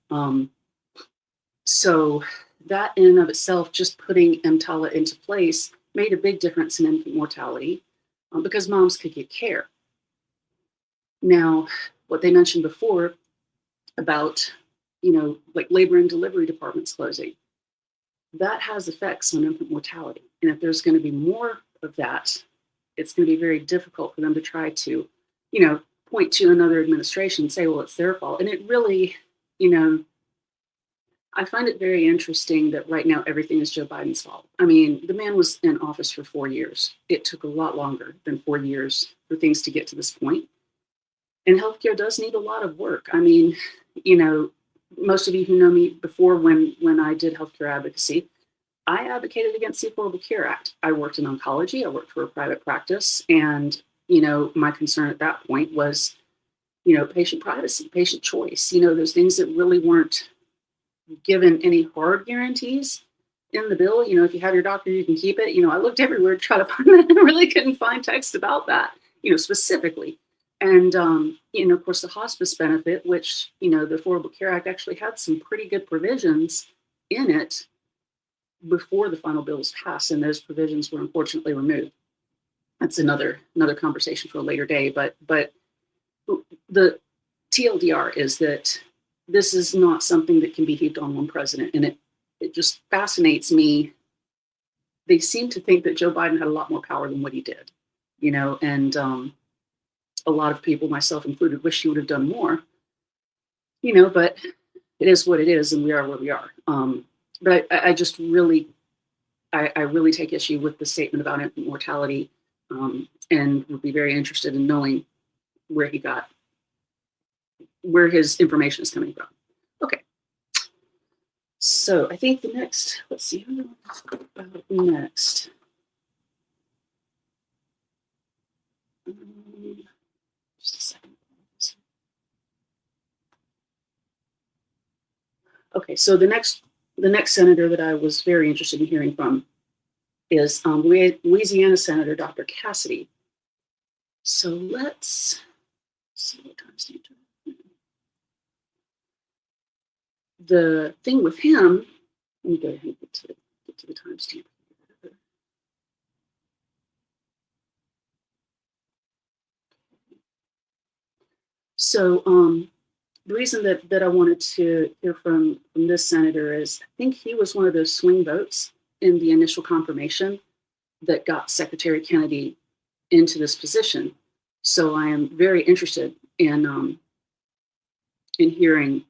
So that in and of itself, just putting EMTALA into place made a big difference in infant mortality because moms could get care. Now, what they mentioned before about, like labor and delivery departments closing, that has effects on infant mortality. And if there's going to be more of that, it's going to be very difficult for them to try to, point to another administration and say, well, it's their fault. And it really, I find it very interesting that right now everything is Joe Biden's fault. I mean, the man was in office for 4 years. It took a lot longer than 4 years for things to get to this point. And healthcare does need a lot of work. I mean, most of you who know me before when I did healthcare advocacy, I advocated against the Affordable Care Act. I worked in oncology. I worked for a private practice. And, my concern at that point was, patient privacy, patient choice, those things that really weren't given any hard guarantees in the bill. If you have your doctor, you can keep it. I looked everywhere to try to find that. I really couldn't find text about that, specifically. And, of course, the hospice benefit, which, the Affordable Care Act actually had some pretty good provisions in it before the final bill was passed, and those provisions were unfortunately removed. That's another conversation for a later day. But the TLDR is that this is not something that can be heaped on one president, and it just fascinates me. They seem to think that Joe Biden had a lot more power than what he did, and a lot of people, myself included, wish he would have done more, but it is what it is, and we are where we are. But I just really, I really take issue with the statement about infant mortality, and would be very interested in knowing where his information is coming from. Okay. So I think the next, let's see, who do I want to talk about next? Just a second. Okay, so the next senator that I was very interested in hearing from is Louisiana Senator Dr. Cassady. So let's see what time stamp. The thing with him, let me go ahead and get to the timestamp. So the reason that I wanted to hear from this senator is I think he was one of those swing votes in the initial confirmation that got Secretary Kennedy into this position. So I am very interested in hearing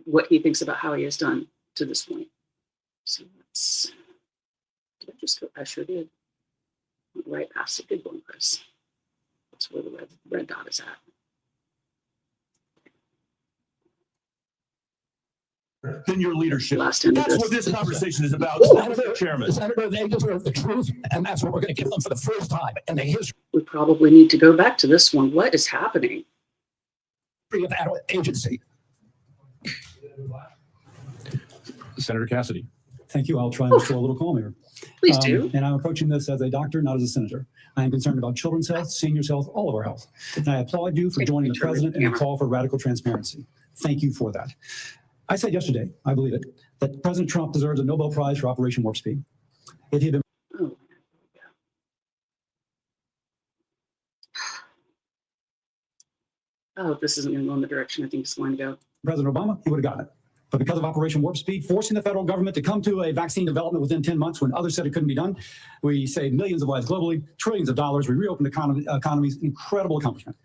what he thinks about how he has done to this point. So let's, did I just go? I sure did. Went right past it. Good going, Chris. That's where the red dot is at. Than your leadership. Last time That's this- what this conversation is about, Mr. Chairman. Senator, they deserve the truth, and that's what we're going to give them for the first time in the history We probably need to go back to this one. What is happening? of that agency. Senator Cassady. Thank you. I'll try and restore a little calm here. Please do. And I'm approaching this as a doctor, not as a senator. I am concerned about children's health, seniors' health, all of our health. And I applaud you for joining the president in the call for radical transparency. Thank you for that. I said yesterday, I believe it, that President Trump deserves a Nobel Prize for Operation Warp Speed. If he had been Oh. Oh, this isn't going to go in the direction I think it's going to go. President Obama, he would have gotten it. But because of Operation Warp Speed, forcing the federal government to come to a vaccine development within 10 months when others said it couldn't be done, we saved millions of lives globally, trillions of dollars, we reopened economies, incredible accomplishment.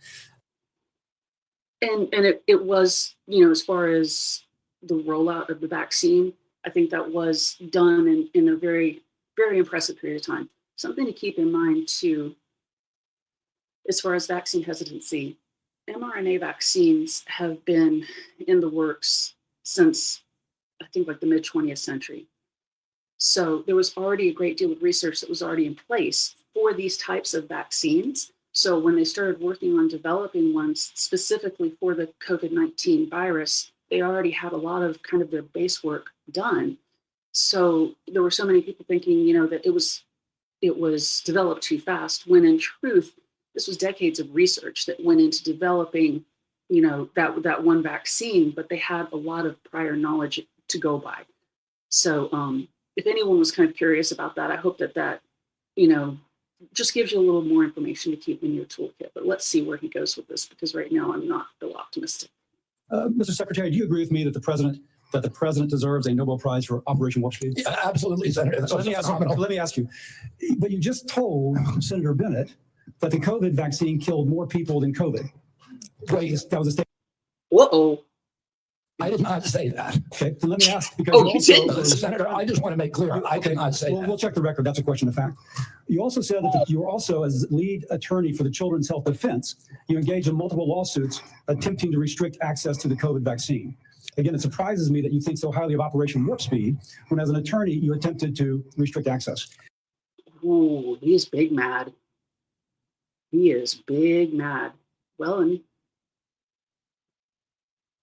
And it was, as far as the rollout of the vaccine, I think that was done in a very, very impressive period of time. Something to keep in mind too, as far as vaccine hesitancy, mRNA vaccines have been in the works since I think like the mid 20th century. So there was already a great deal of research that was already in place for these types of vaccines. So when they started working on developing ones specifically for the COVID-19 virus, they already had a lot of kind of their base work done. So there were so many people thinking, that it was developed too fast, when in truth, this was decades of research that went into developing, that one vaccine, but they had a lot of prior knowledge to go by. So if anyone was kind of curious about that, I hope that just gives you a little more information to keep in your toolkit. But let's see where he goes with this, because right now I'm not real optimistic. Mr. Secretary, do you agree with me that the president deserves a Nobel Prize for Operation Warp Speed? Yeah, absolutely, Senator. That's So let me ask you, but you just told Senator Bennett that the COVID vaccine killed more people than COVID. Wait, That was a statement. Uh-oh. I did not say that. Okay, then let me ask, because Oh, you you also, did? Senator, I just want to make clear, I did not say Well, that. we'll check the record. That's a question of fact. You also said that you were also, as lead attorney for the Children's Health Defense, you engaged in multiple lawsuits attempting to restrict access to the COVID vaccine. Again, it surprises me that you think so highly of Operation Warp Speed when, as an attorney, you attempted to restrict access. Ooh, he is big mad. He is big mad. Well, and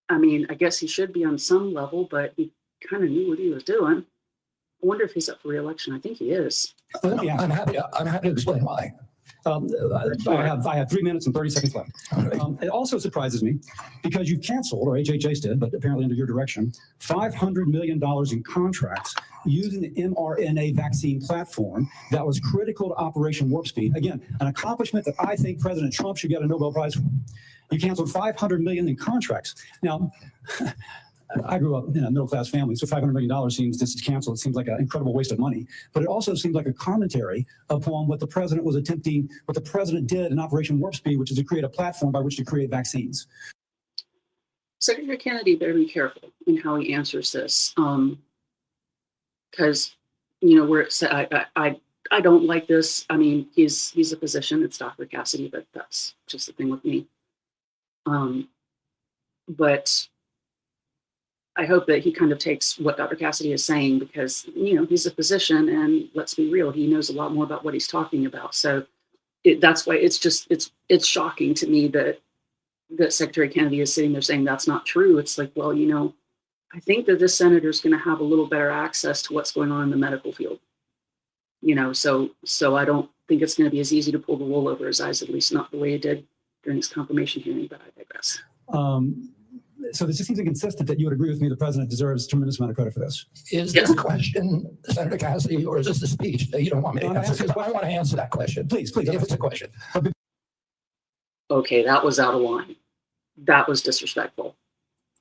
I mean, I guess he should be on some level, but he kind of knew what he was doing. I wonder if he's up for re-election. I think he is. I'm happy to explain why. I have 3 minutes and 30 seconds left. It also surprises me because you've canceled, or HHS did, but apparently under your direction, $500 million in contracts using the mRNA vaccine platform that was critical to Operation Warp Speed. Again, an accomplishment that I think President Trump should get a Nobel Prize for. You canceled $500 million in contracts. Now, I grew up in a middle-class family, so $500 million seems, this is canceled, it seems like an incredible waste of money. But it also seems like a commentary upon what the president was attempting, what the president did in Operation Warp Speed, which is to create a platform by which to create vaccines. Secretary Kennedy better be careful in how he answers this, because where it said, I don't like this. I mean, he's a physician. It's Dr. Cassady, but that's just the thing with me. But I hope that he kind of takes what Dr. Cassady is saying, because, he's a physician, and let's be real, he knows a lot more about what he's talking about. So that's why it's shocking to me that Secretary Kennedy is sitting there saying that's not true. It's like, well, I think that this senator is going to have a little better access to what's going on in the medical field. So I don't think it's going to be as easy to pull the wool over his eyes, at least not the way it did during his confirmation hearing, but I digress. So this just seems inconsistent that you would agree with me the president deserves a tremendous amount of credit for this. Is this a question, Senator Cassady, or is this a speech that you don't want me to No, answer? Because I want to answer that question. Please. If it's a question. Okay, that was out of line. That was disrespectful.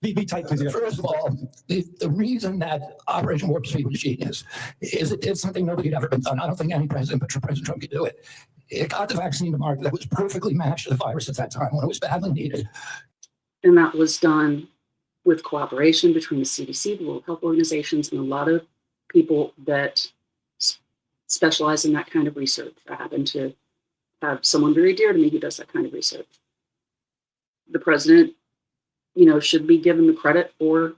Be tight, please. First of all, the reason that Operation Warp Speed was genius is it did something nobody had ever been done. I don't think any president, but President Trump could do it. It got the vaccine to market that was perfectly matched to the virus at that time when it was badly needed. And that was done with cooperation between the CDC, the World Health Organizations, and a lot of people that specialize in that kind of research. I happen to have someone very dear to me who does that kind of research. The president, should be given the credit for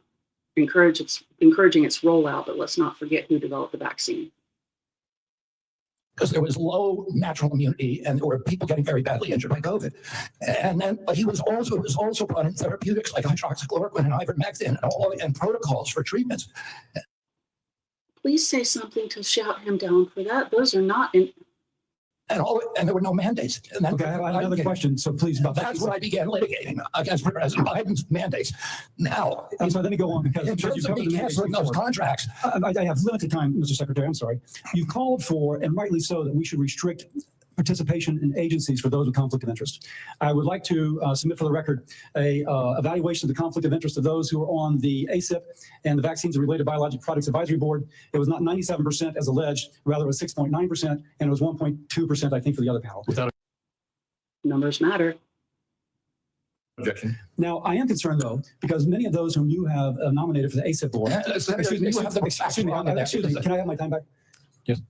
encouraging its rollout, but let's not forget who developed the vaccine. Because there was low natural immunity and there were people getting very badly injured by COVID. But he was also brought in therapeutics like hydroxychloroquine and ivermectin and protocols for treatments. Please say something to shout him down for that. Those are not in. And there were no mandates. And Okay, I have another question, so please. That's when I began litigating against President Biden's mandates. Now, I'm sorry, let me go on because in terms you've of covered me the mandates canceling those before. contracts, I have limited time, Mr. Secretary, I'm sorry. You called for, and rightly so, that we should restrict participation in agencies for those with conflict of interest. I would like to submit for the record a evaluation of the conflict of interest of those who are on the ACIP and the Vaccines and Related Biologic Products Advisory Board. It was not 97% as alleged, rather it was 6.9%, and it was 1.2%, I think, for the other panel. Without Numbers matter. objection. Now, I am concerned, though, because many of those whom you have nominated for the ACIP board. Excuse me, Can I have my time back? Yes.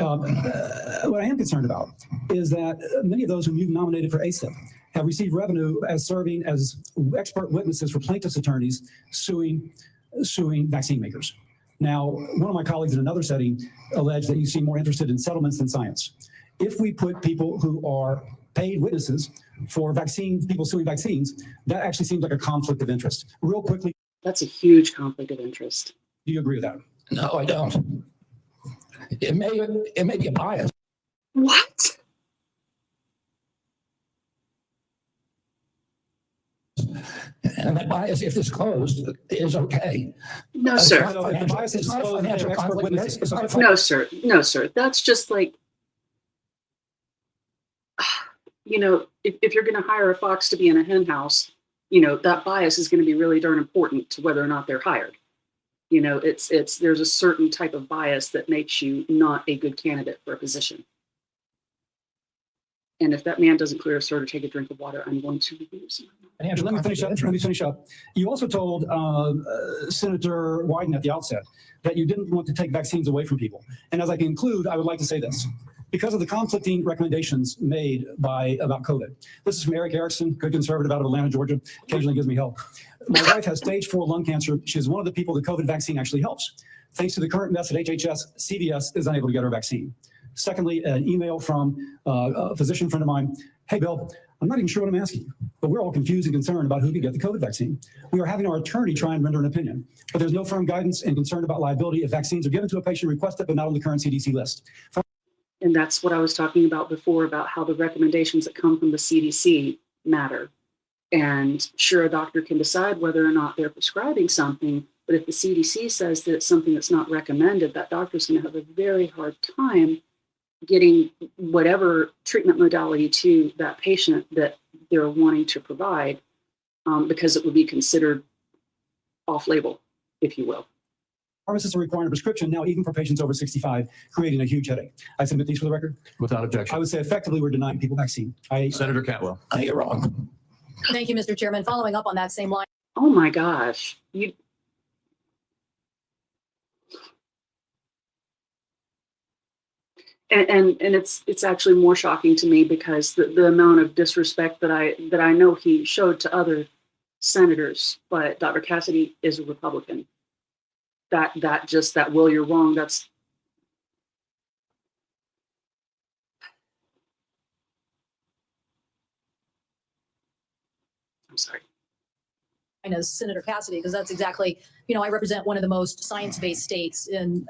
What I am concerned about is that many of those whom you've nominated for ACIP have received revenue as serving as expert witnesses for plaintiffs' attorneys suing vaccine makers. Now, one of my colleagues in another setting alleged that you seem more interested in settlements than science. If we put people who are paid witnesses for people suing vaccines, that actually seems like a conflict of interest. Real quickly, That's a huge conflict of interest. do you agree with that? No, I don't. It may be a bias. What? And that bias, if disclosed, is okay. No, It's sir. not a financial- it's not a financial conflict. It's not a fin- No, sir. No, sir. That's just like, if you're going to hire a fox to be in a hen house, that bias is going to be really darn important to whether or not they're hired. There's a certain type of bias that makes you not a good candidate for a position. And if that man doesn't clear his throat or take a drink of water, I'm going to lose my mind. financial Let me conflict of finish interest. up. You also told Senator Wyden at the outset that you didn't want to take vaccines away from people. And as I conclude, I would like to say this. Because of the conflicting recommendations made about COVID. This is from Eric Erickson, good conservative out of Atlanta, Georgia, occasionally gives me help. My wife has stage 4 lung cancer. She's one of the people the COVID vaccine actually helps. Thanks to the current mess at HHS, CVS is unable to get her vaccine. Secondly, an email from a physician friend of mine. Hey, Bill, I'm not even sure what I'm asking you, but we're all confused and concerned about who can get the COVID vaccine. We are having our attorney try and render an opinion, but there's no firm guidance and concern about liability if vaccines are given to a patient requested but not on the current CDC list. And that's what I was talking about before, about how the recommendations that come from the CDC matter. And sure, a doctor can decide whether or not they're prescribing something, but if the CDC says that it's something that's not recommended, that doctor's going to have a very hard time getting whatever treatment modality to that patient that they're wanting to provide, because it would be considered off-label, if you will. Pharmacists are requiring a prescription now, even for patients over 65, creating a huge headache. I submit these for the record. Without I objection. would say effectively we're denying people vaccine. Senator Catwell. You're wrong. Thank you, Mr. Chairman. Following up on that same line. Oh my gosh. And it's actually more shocking to me because the amount of disrespect that I know he showed to other senators, but Dr. Cassady is a Republican. That Will, you're wrong. I'm sorry. As Senator Cassady, because that's exactly, I represent one of the most science-based states in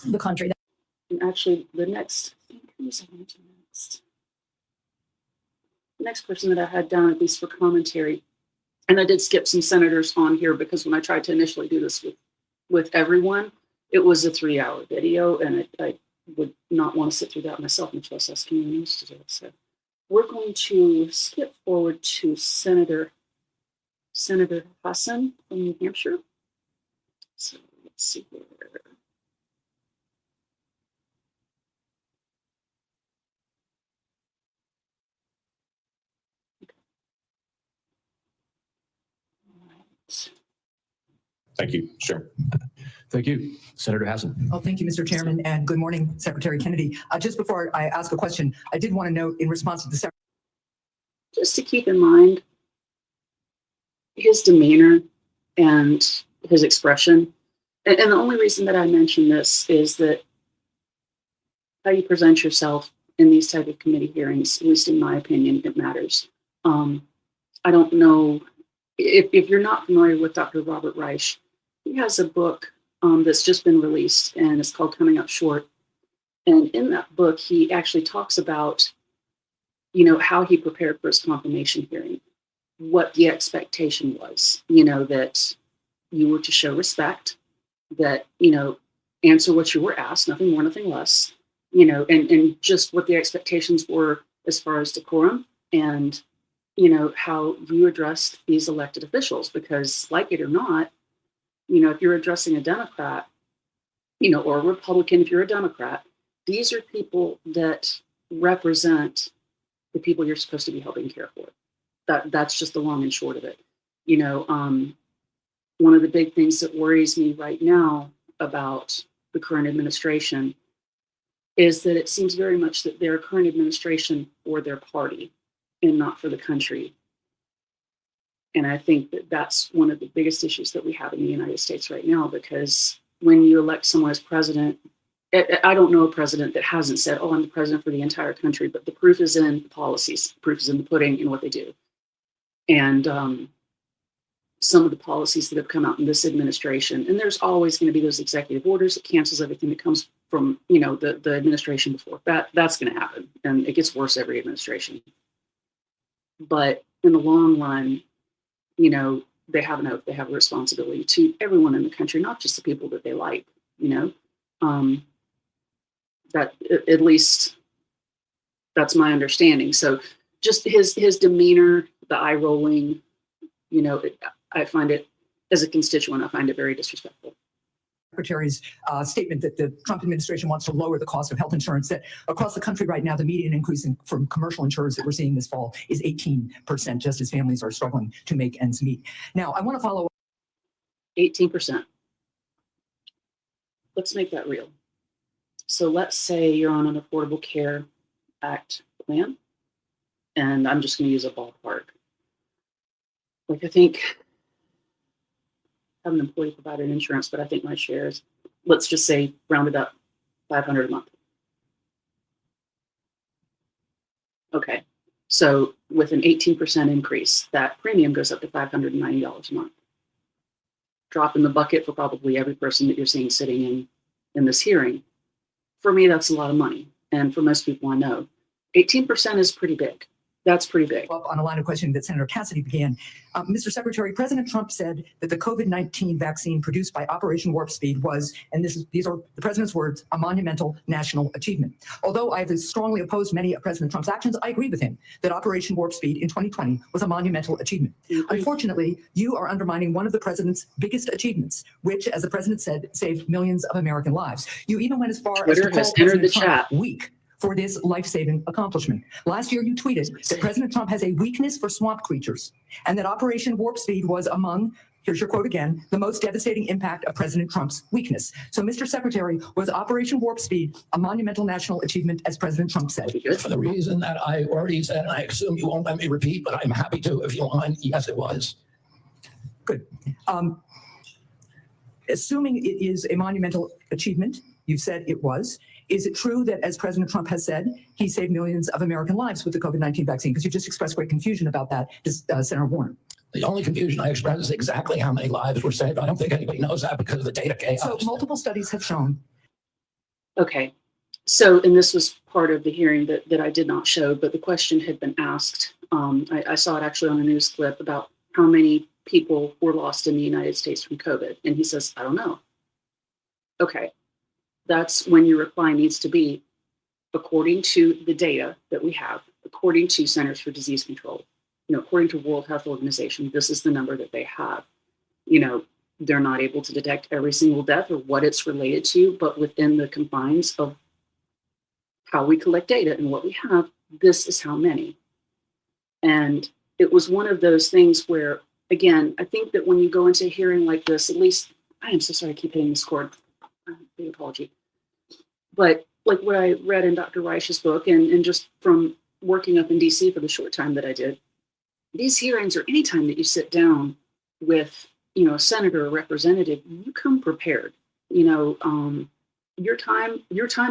the country. And actually, the next person that I had down, at least for commentary, and I did skip some senators on here because when I tried to initially do this with everyone, it was a 3-hour video, and I would not want to sit through that myself, much less ask anyone else to do it. So we're going to skip forward to Senator Hassan from New Hampshire. So let's see here. Thank you, Chair. Thank you. Senator Hassan. Oh, thank you, Mr. Chairman, and good morning, Secretary Kennedy. Just before I ask a question, I did want to note in response to the Just to keep in mind his demeanor and his expression. And the only reason that I mention this is that how you present yourself in these type of committee hearings, at least in my opinion, it matters. I don't know if you're not familiar with Dr. Robert Reich. He has a book that's just been released, and it's called Coming Up Short. And in that book, he actually talks about, how he prepared for his confirmation hearing, what the expectation was, that you were to show respect, that, answer what you were asked, nothing more, nothing less, and just what the expectations were as far as decorum and, how you addressed these elected officials, because like it or not, if you're addressing a Democrat, or a Republican, if you're a Democrat, these are people that represent the people you're supposed to be helping care for. That's just the long and short of it. One of the big things that worries me right now about the current administration is that it seems very much that they're a current administration for their party and not for the country. And I think that that's one of the biggest issues that we have in the United States right now, because when you elect someone as president, I don't know a president that hasn't said, oh, I'm the president for the entire country, but the proof is in the policies, the proof is in the pudding and what they do. And some of the policies that have come out in this administration, and there's always going to be those executive orders that cancels everything that comes from, the administration before. That's going to happen. And it gets worse every administration. But in the long run, they have an oath, they have a responsibility to everyone in the country, not just the people that they like, that at least that's my understanding. So just his demeanor, the eye rolling, I find it, as a constituent, I find it very disrespectful. Secretary's statement that the Trump administration wants to lower the cost of health insurance, that across the country right now, the median increase from commercial insurers that we're seeing this fall is 18%, just as families are struggling to make ends meet. Now, I want to follow up. 18%. Let's make that real. So let's say you're on an Affordable Care Act plan, and I'm just going to use a ballpark. Like, I think I have an employee provided insurance, but I think my shares, let's just say rounded up, $500 a month. Okay, so with an 18% increase, that premium goes up to $590 a month. Drop in the bucket for probably every person that you're seeing sitting in this hearing. For me, that's a lot of money. And for most people I know, 18% is pretty big. That's pretty big. Up on a line of questioning that Senator Cassady began. Mr. Secretary, President Trump said that the COVID-19 vaccine produced by Operation Warp Speed was, and these are the president's words, a monumental national achievement. Although I've strongly opposed many of President Trump's actions, I agree with him that Operation Warp Speed in 2020 was a monumental achievement. Unfortunately, you are undermining one of the president's biggest achievements, which, as the president said, saved millions of American lives. You even went as far as to call President Trump weak for this life-saving accomplishment. Last year, you tweeted that President Trump has a weakness for swamp creatures and that Operation Warp Speed was among, here's your quote again, the most devastating impact of President Trump's weakness. So, Mr. Secretary, was Operation Warp Speed a monumental national achievement, as President Trump said? For the reason that I already said, and I assume you won't let me repeat, but I'm happy to if you want. Yes, it was. Good. Assuming it is a monumental achievement, you've said it was. Is it true that, as President Trump has said, he saved millions of American lives with the COVID-19 vaccine? Because you just expressed great confusion about that to Senator Warner. The only confusion I expressed is exactly how many lives were saved. I don't think anybody knows that because of the data chaos. So multiple studies have shown. Okay. So, and this was part of the hearing that I did not show, but the question had been asked. I saw it actually on a news clip about how many people were lost in the United States from COVID. And he says, I don't know. Okay. That's when your reply needs to be, according to the data that we have, according to Centers for Disease Control, according to World Health Organization, this is the number that they have. They're not able to detect every single death or what it's related to, but within the confines of how we collect data and what we have, this is how many. And it was one of those things where again, I think that when you go into a hearing like this, at least, I am so sorry I keep hitting this cord. Big apology. But like what I read in Dr. Reich's book and just from working up in DC for the short time that I did, these hearings, or any time that you sit down with, a senator or representative, you come prepared. Your time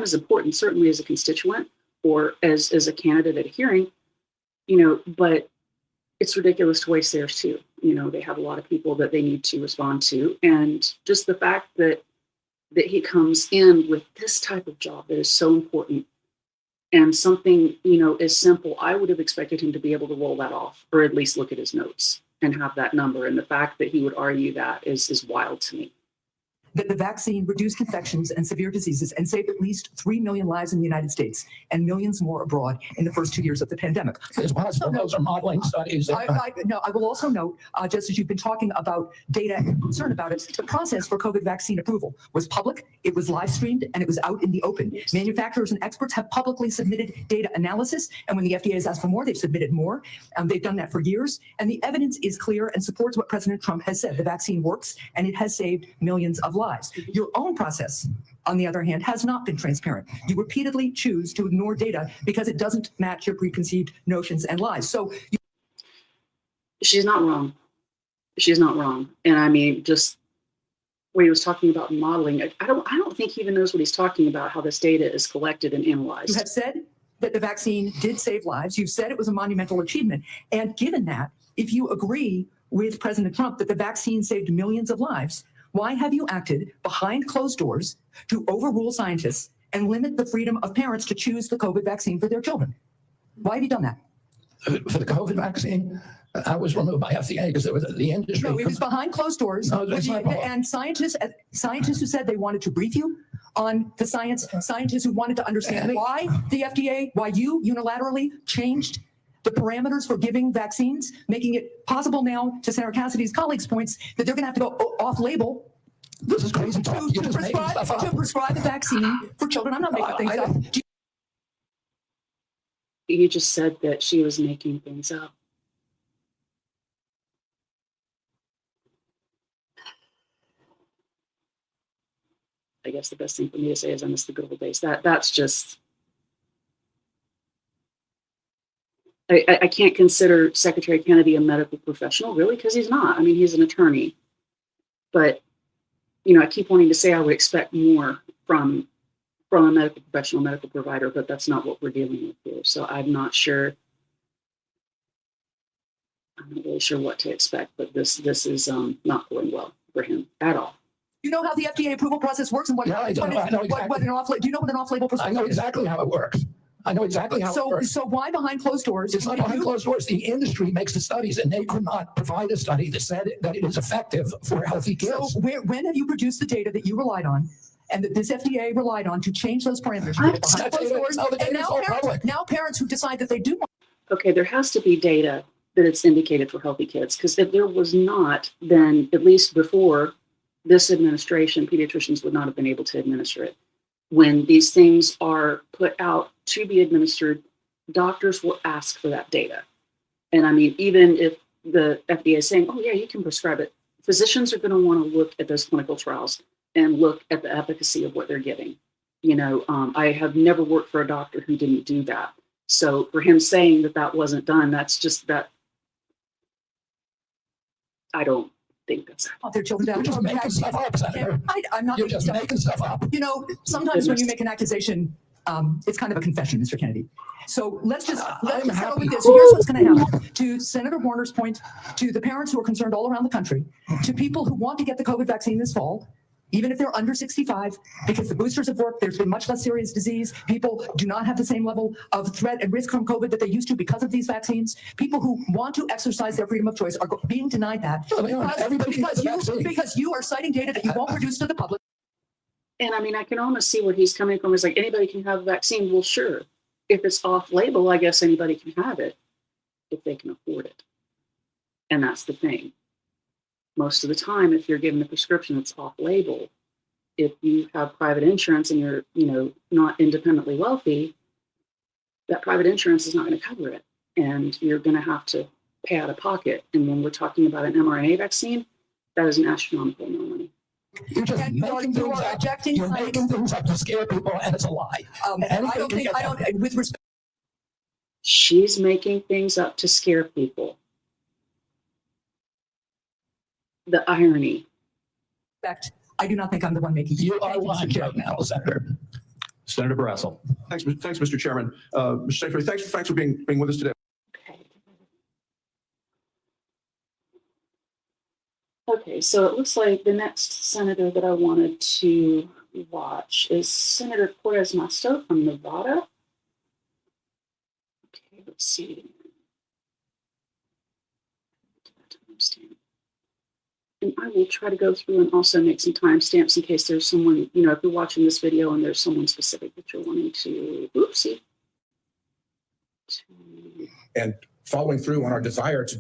is important, certainly as a constituent or as a candidate at a hearing, but it's ridiculous to waste theirs too. They have a lot of people that they need to respond to. And just the fact that he comes in with this type of job that is so important and something, as simple, I would have expected him to be able to roll that off or at least look at his notes and have that number. And the fact that he would argue that is wild to me. That the vaccine reduced infections and severe diseases and saved at least 3 million lives in the United States and millions more abroad in the first 2 years of the pandemic. It's possible those are modeling studies. I will also note, just as you've been talking about data and concern about it, the process for COVID vaccine approval was public, it was live streamed, and it was out in the open. Manufacturers and experts have publicly submitted data analysis, and when the FDA has asked for more, they've submitted more. They've done that for years, and the evidence is clear and supports what President Trump has said. The vaccine works, and it has saved millions of lives. Your own process, on the other hand, has not been transparent. You repeatedly choose to ignore data because it doesn't match your preconceived notions and lies. So she's not wrong. She's not wrong. And I mean, just when he was talking about modeling, I don't think he even knows what he's talking about, how this data is collected and analyzed. you have said that the vaccine did save lives. You've said it was a monumental achievement. And given that, if you agree with President Trump that the vaccine saved millions of lives, why have you acted behind closed doors to overrule scientists and limit the freedom of parents to choose the COVID vaccine for their children? Why have you done that? For the COVID vaccine, I was removed by FDA because the industry. No, it was behind closed doors. No, that's not wrong. And scientists who said they wanted to brief you on the science, scientists who wanted to understand why the FDA, why you unilaterally changed the parameters for giving vaccines, making it possible now, to Senator Cassady's colleagues' points, that they're going to have to go off-label. This is crazy talk. To prescribe a vaccine for children. I'm not making things up. You just said that she was making things up. I guess the best thing for me to say is I miss the good old days. That's just. I can't consider Secretary Kennedy a medical professional, really, because he's not. I mean, he's an attorney. But, I keep wanting to say I would expect more from a medical professional, medical provider, but that's not what we're dealing with here. So I'm not really sure what to expect, but this is not going well for him at all. You know how the FDA approval process works and what? Yeah, I know exactly. Do you know what an off-label I know exactly how it works. I know exactly how it works. So why behind closed doors? It's not behind closed doors. The industry makes the studies, and they could not provide a study that said that it is effective for healthy kids. So when have you produced the data that you relied on, and that this FDA relied on to change those parameters? Behind closed doors, and now parents who decide that they do want. Okay, there has to be data that it's indicated for healthy kids, because if there was not, then at least before this administration, pediatricians would not have been able to administer it. When these things are put out to be administered, doctors will ask for that data. And I mean, even if the FDA is saying, oh yeah, you can prescribe it, physicians are going to want to look at those clinical trials and look at the efficacy of what they're giving. I have never worked for a doctor who didn't do that. So for him saying that wasn't done, that's just that. I don't think that's their children. You're just making stuff up, Senator. I'm not. You're just making stuff up. Sometimes when you make an accusation, it's kind of a confession, Mr. Kennedy. So let's just settle with this. So here's what's going to happen. To Senator Warner's point, to the parents who are concerned all around the country, to people who want to get the COVID vaccine this fall, even if they're under 65, because the boosters have worked, there's been much less serious disease. People do not have the same level of threat and risk from COVID that they used to because of these vaccines. People who want to exercise their freedom of choice are being denied that because you are citing data that you won't produce to the public. And I mean, I can almost see where he's coming from. It's like anybody can have a vaccine. Well, sure. If it's off label, I guess anybody can have it if they can afford it. And that's the thing. Most of the time, if you're given a prescription that's off label, if you have private insurance and you're, not independently wealthy, that private insurance is not going to cover it. And you're going to have to pay out of pocket. And when we're talking about an mRNA vaccine, that is an astronomical amount of money. You're just And you are making things up. objecting. You're making things up to scare people, and it's a lie. With respect. She's making things up to scare people. The irony. I do not think I'm the one making. You are lying right now, Senator. Senator Brassel. Thanks, Mr. Chairman. Mr. Secretary, thanks for being with us today. Okay, so it looks like the next senator that I wanted to watch is Senator Cortez-Masto from Nevada. Okay, let's see. And I will try to go through and also make some timestamps in case there's someone, you know, if you're watching this video and there's someone specific that you're wanting to, oopsie. And following through on our desire to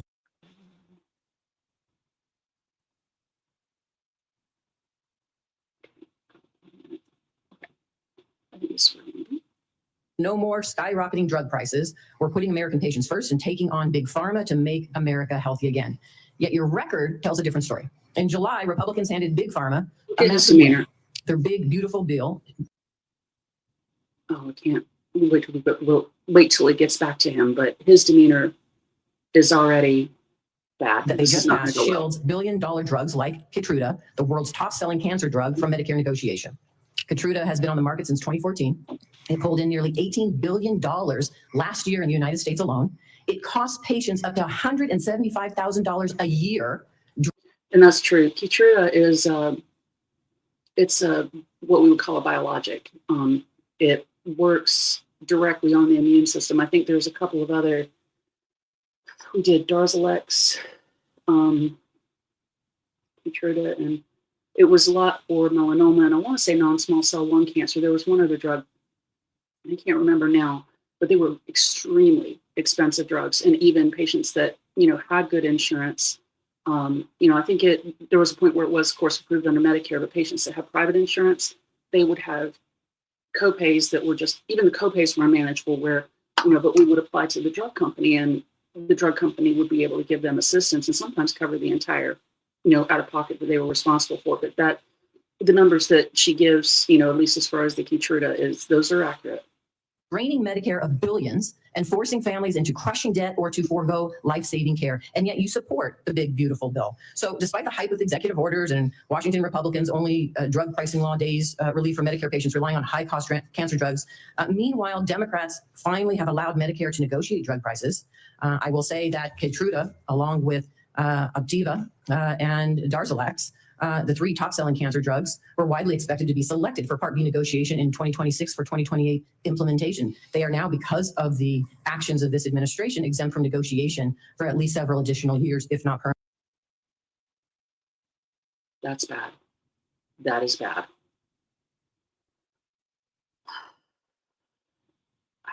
No more skyrocketing drug prices. We're putting American patients first and taking on big pharma to make America healthy again. Yet your record tells a different story. In July, Republicans handed big pharma a massive win. Their big, beautiful bill. Oh, I can't we'll wait till it gets back to him, but his demeanor is already bad. That they just passed shields billion-dollar drugs like Keytruda, the world's top-selling cancer drug, from Medicare negotiation. Keytruda has been on the market since 2014. It pulled in nearly $18 billion last year in the United States alone. It costs patients up to $175,000 a year. And that's true. Keytruda is what we would call a biologic. It works directly on the immune system. I think there's a couple of other. We did Darzalex, Keytruda, and it was a lot for melanoma, and I want to say non-small cell lung cancer. There was one other drug, I can't remember now, but they were extremely expensive drugs, and even patients that, you know, had good insurance. You know, I think there was a point where it was, of course, approved under Medicare, but patients that have private insurance, they would have copays that were just, even the copays were unmanageable, where, you know, but we would apply to the drug company, and the drug company would be able to give them assistance and sometimes cover the entire, you know, out of pocket that they were responsible for. But that, the numbers that she gives, you know, at least as far as the Keytruda those are accurate. Draining Medicare of billions and forcing families into crushing debt or to forego life-saving care. And yet you support the big, beautiful bill. So despite the hype with executive orders and Washington Republicans only drug pricing law days relief for Medicare patients relying on high-cost cancer drugs, meanwhile, Democrats finally have allowed Medicare to negotiate drug prices. I will say that Keytruda, along with Opdivo and Darzalex, the three top-selling cancer drugs, were widely expected to be selected for Part B negotiation in 2026 for 2028 implementation. They are now, because of the actions of this administration, exempt from negotiation for at least several additional years, if not permanent. That's bad. That is bad.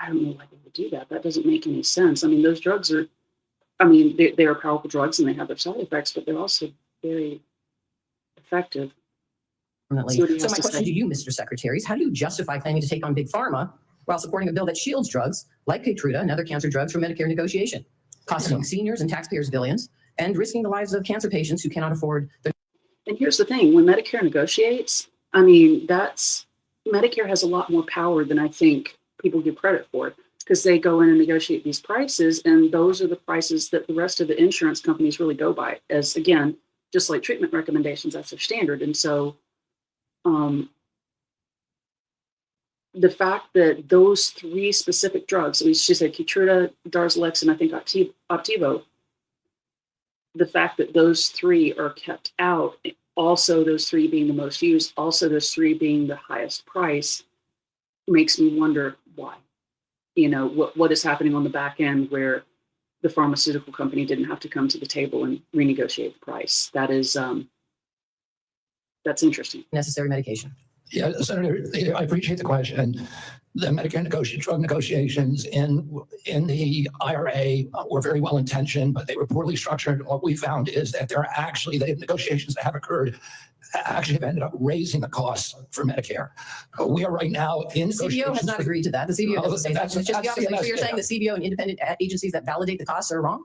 I don't know why they would do that. That doesn't make any sense. I mean, those drugs are, I mean, they are powerful drugs and they have their side effects, but they're also very effective. So my question to you, Mr. Secretary, is how do you justify claiming to take on big pharma while supporting a bill that shields drugs like Keytruda and other cancer drugs from Medicare negotiation, costing seniors and taxpayers billions and risking the lives of cancer patients who cannot afford the. And here's the thing, when Medicare negotiates, I mean, Medicare has a lot more power than I think people give credit for, because they go in and negotiate these prices, and those are the prices that the rest of the insurance companies really go by, as, again, just like treatment recommendations, that's their standard. And so the fact that those three specific drugs, at least she said Keytruda, Darzalex, and I think Opdivo, the fact that those three are kept out, also those three being the most used, also those three being the highest price, makes me wonder why. You know, what is happening on the back end where the pharmaceutical company didn't have to come to the table and renegotiate the price. That is, that's interesting. Necessary medication. Yeah, Senator, I appreciate the question. The Medicare drug negotiations in the IRA were very well intentioned, but they were poorly structured. What we found is that the negotiations that have occurred actually have ended up raising the costs for Medicare. We are right now in the CBO has not agreed to that. The CBO doesn't say that. It's just the opposite. So you're saying the CBO and independent agencies that validate the costs are wrong?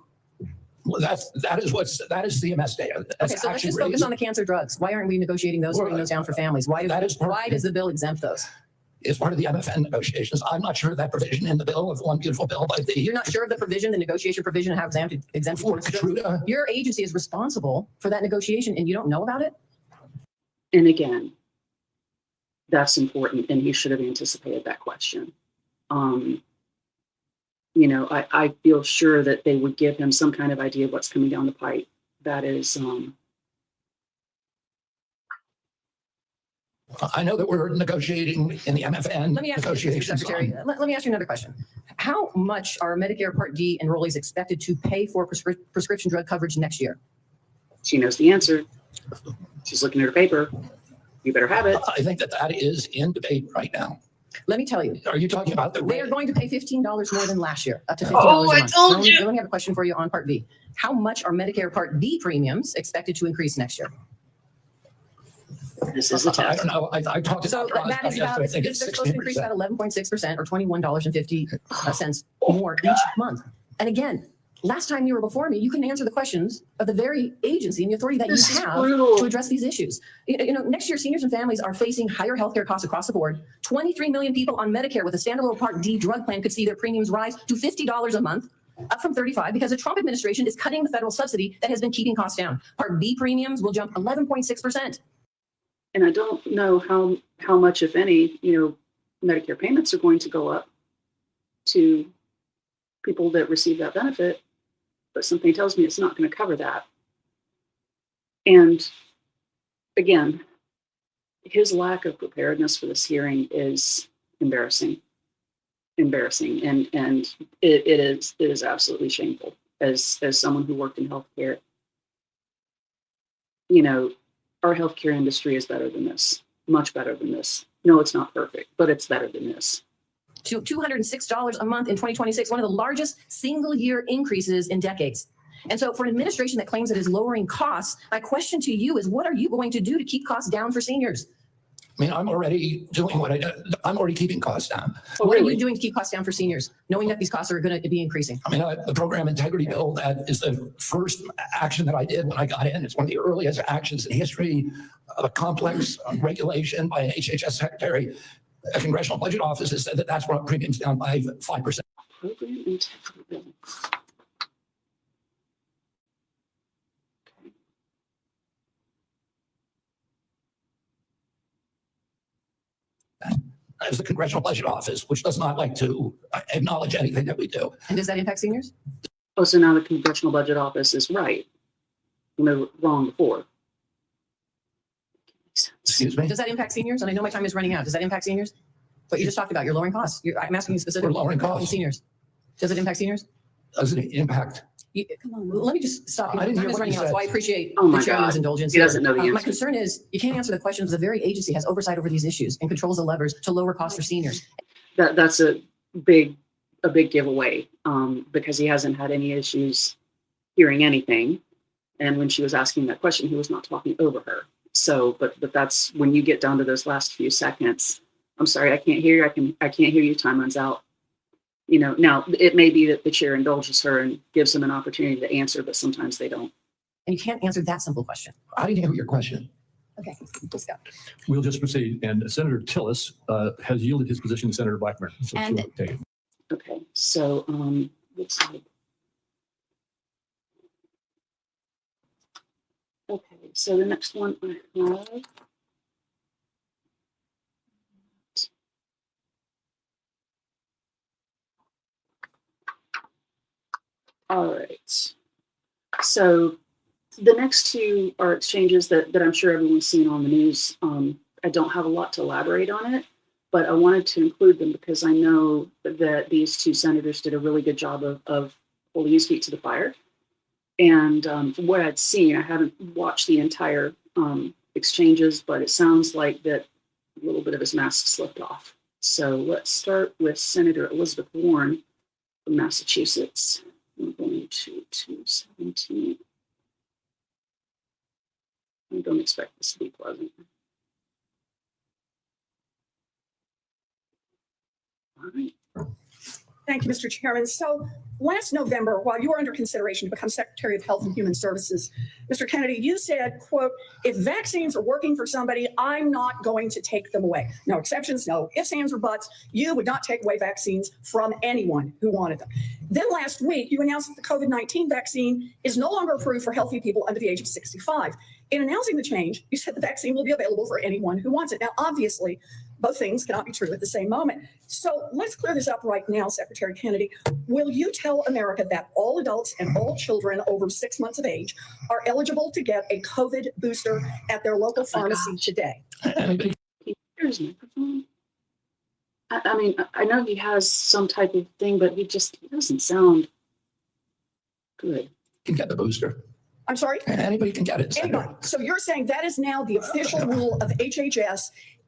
Well, that is CMS data. That's Okay, so let's actually just really- focus on the cancer drugs. Why aren't we negotiating those, putting those down for families? Why does the bill exempt those? Is part of the MFN negotiations. I'm not sure that provision in the bill of one beautiful bill by the. You're not sure of the provision, the negotiation provision, and how exempt For Katrina. your agency is responsible for that negotiation, and you don't know about it? And again, that's important, and he should have anticipated that question. You know, I feel sure that they would give him some kind of idea of what's coming down the pipe. That is, I know that we're negotiating in the MFN Let me ask you, Mr. negotiations. Secretary, let me ask you another question. How much are Medicare Part D enrollees expected to pay for prescription drug coverage next year? she knows the answer. She's looking at her paper. You better have it. I think that is in debate right now. Let me tell you. Are you talking about the They are rate? going to pay $15 more than last year, up to $15 Oh, a I month. told you. Let me have a question for you on Part B. How much are Medicare Part B premiums expected to increase next year? This is a I test. don't know. I talked to So Dr. that is yesterday. about, I think they're it's supposed to increase 16%. about 11.6% or $21.50 more each month. And again, last time you were before me, you couldn't answer the questions of the very agency and the authority that This you is have brutal. to address these issues. You know, next year, seniors and families are facing higher healthcare costs across the board. 23 million people on Medicare with a standalone Part D drug plan could see their premiums rise to $50 a month, up from 35, because the Trump administration is cutting the federal subsidy that has been keeping costs down. Part B premiums will jump 11.6%. And I don't know how much, if any, Medicare payments are going to go up to people that receive that benefit, but something tells me it's not going to cover that. And again, his lack of preparedness for this hearing is embarrassing. And it is absolutely shameful. As someone who worked in healthcare, our healthcare industry is better than this, much better than this. No, it's not perfect, but it's better than this. To $206 a month in 2026, one of the largest single year increases in decades. And so for an administration that claims it is lowering costs, my question to you is, what are you going to do to keep costs down for seniors? I mean, I'm already doing what I do. I'm already keeping costs down. What are you doing to keep costs down for seniors, knowing that these costs are going to be increasing? I mean, the program integrity bill, that is the first action that I did when I got in. It's one of the earliest actions in history of a complex regulation by an HHS Secretary. A Congressional Budget Office has said that that's brought premiums down by 5%. Program integrity bill. As the Congressional Budget Office, which does not like to acknowledge anything that we do. And does that impact seniors? Oh, so now the Congressional Budget Office is right. They were wrong before. Excuse me? Does that impact seniors? And I know my time is running out. Does that impact seniors? What you just talked about, you're lowering costs. I'm asking you specifically. We're lowering costs. Seniors. Does it impact seniors? Does it impact? Come on, let me just stop you. I didn't Time hear is what running you out, so said. I appreciate Oh my the chairman's God. indulgence. He doesn't know the My answer. concern is you can't answer the questions. The very agency has oversight over these issues and controls the levers to lower costs for seniors. That's a big giveaway, because he hasn't had any issues hearing anything. And when she was asking that question, he was not talking over her. So, but that's when you get down to those last few seconds. I'm sorry, I can't hear you. I can't hear you. Time runs out. Now it may be that the chair indulges her and gives him an opportunity to answer, but sometimes they don't. And you can't answer that simple question. I didn't hear your question. Okay, let's go. We'll just proceed. And Senator Tillis has yielded his position to Senator Blackburn. So And- she'll take it. Okay, so let's see. Okay, so the next one I have. All right. So the next two are exchanges that I'm sure everyone's seen on the news. I don't have a lot to elaborate on it, but I wanted to include them because I know that these two senators did a really good job of holding his feet to the fire. And from what I'd seen, I haven't watched the entire exchanges, but it sounds like that a little bit of his mask slipped off. So let's start with Senator Elizabeth Warren from Massachusetts. I'm going to 217. I don't expect this to be pleasant. All right. Thank you, Mr. Chairman. So last November, while you were under consideration to become Secretary of Health and Human Services, Mr. Kennedy, you said, quote, if vaccines are working for somebody, I'm not going to take them away. No exceptions, no ifs, ands, or buts. You would not take away vaccines from anyone who wanted them. Then last week, you announced that the COVID-19 vaccine is no longer approved for healthy people under the age of 65. In announcing the change, you said the vaccine will be available for anyone who wants it. Now, obviously, both things cannot be true at the same moment. So let's clear this up right now, Secretary Kennedy. Will you tell America that all adults and all children over 6 months of age are eligible to get a COVID booster at their local pharmacy today? Here's microphone. I mean, I know he has some type of thing, but he doesn't sound good. Can get the booster. I'm sorry? Anybody can get it. Anybody. So you're saying that is now the official rule of HHS.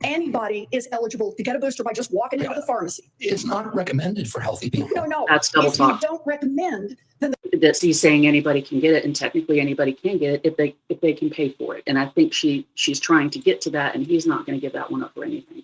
Anybody is eligible to get a booster by just walking into the pharmacy. It's not recommended for healthy people. No. That's double if talk. you don't recommend, then He's saying anybody can get it, and technically anybody can get it if they can pay for it. And I think she's trying to get to that, and he's not going to give that one up for anything.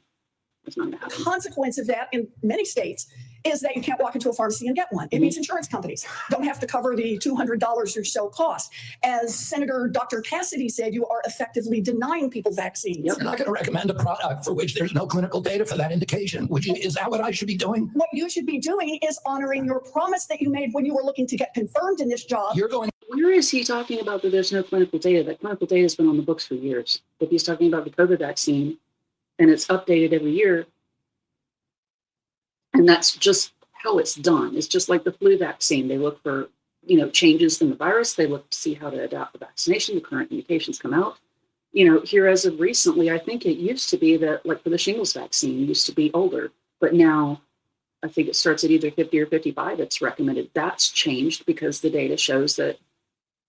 It's not going to the happen. consequence of that in many states is that you can't walk into a pharmacy and get one. It means insurance companies don't have to cover the $200 or so cost. As Senator Dr. Cassady said, you are effectively denying people vaccines. You're not going to recommend a product for which there's no clinical data for that indication. Is that what I should be doing? What you should be doing is honoring your promise that you made when you were looking to get confirmed in this job. You're going. Where is he talking about that there's no clinical data? That clinical data has been on the books for years. If he's talking about the COVID vaccine and it's updated every year, and that's just how it's done. It's just like the flu vaccine. They look for, changes in the virus. They look to see how to adapt the vaccination. The current mutations come out. Here as of recently, I think it used to be that, like for the shingles vaccine, it used to be older, but now I think it starts at either 50 or 55. It's recommended. That's changed because the data shows that,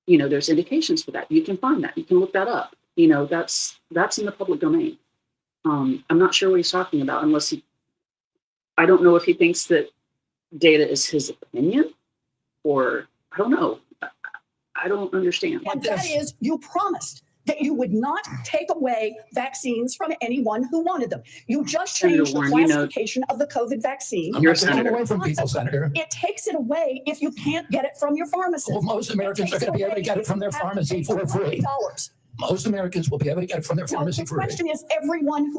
there's indications for that. You can find that. You can look that up. That's in the public domain. I'm not sure what he's talking about unless I don't know if he thinks that data is his opinion, or I don't know. I don't understand. And that is, you promised that you would not take away vaccines from anyone who wanted them. You just changed the classification of the COVID vaccine. I'm not taking it away from people, Senator. It takes it away if you can't get it from your pharmacist. Well, most Americans are going to be able to get it from their pharmacy for free. Most Americans will be able to get it from their pharmacy for free. The question is, everyone who...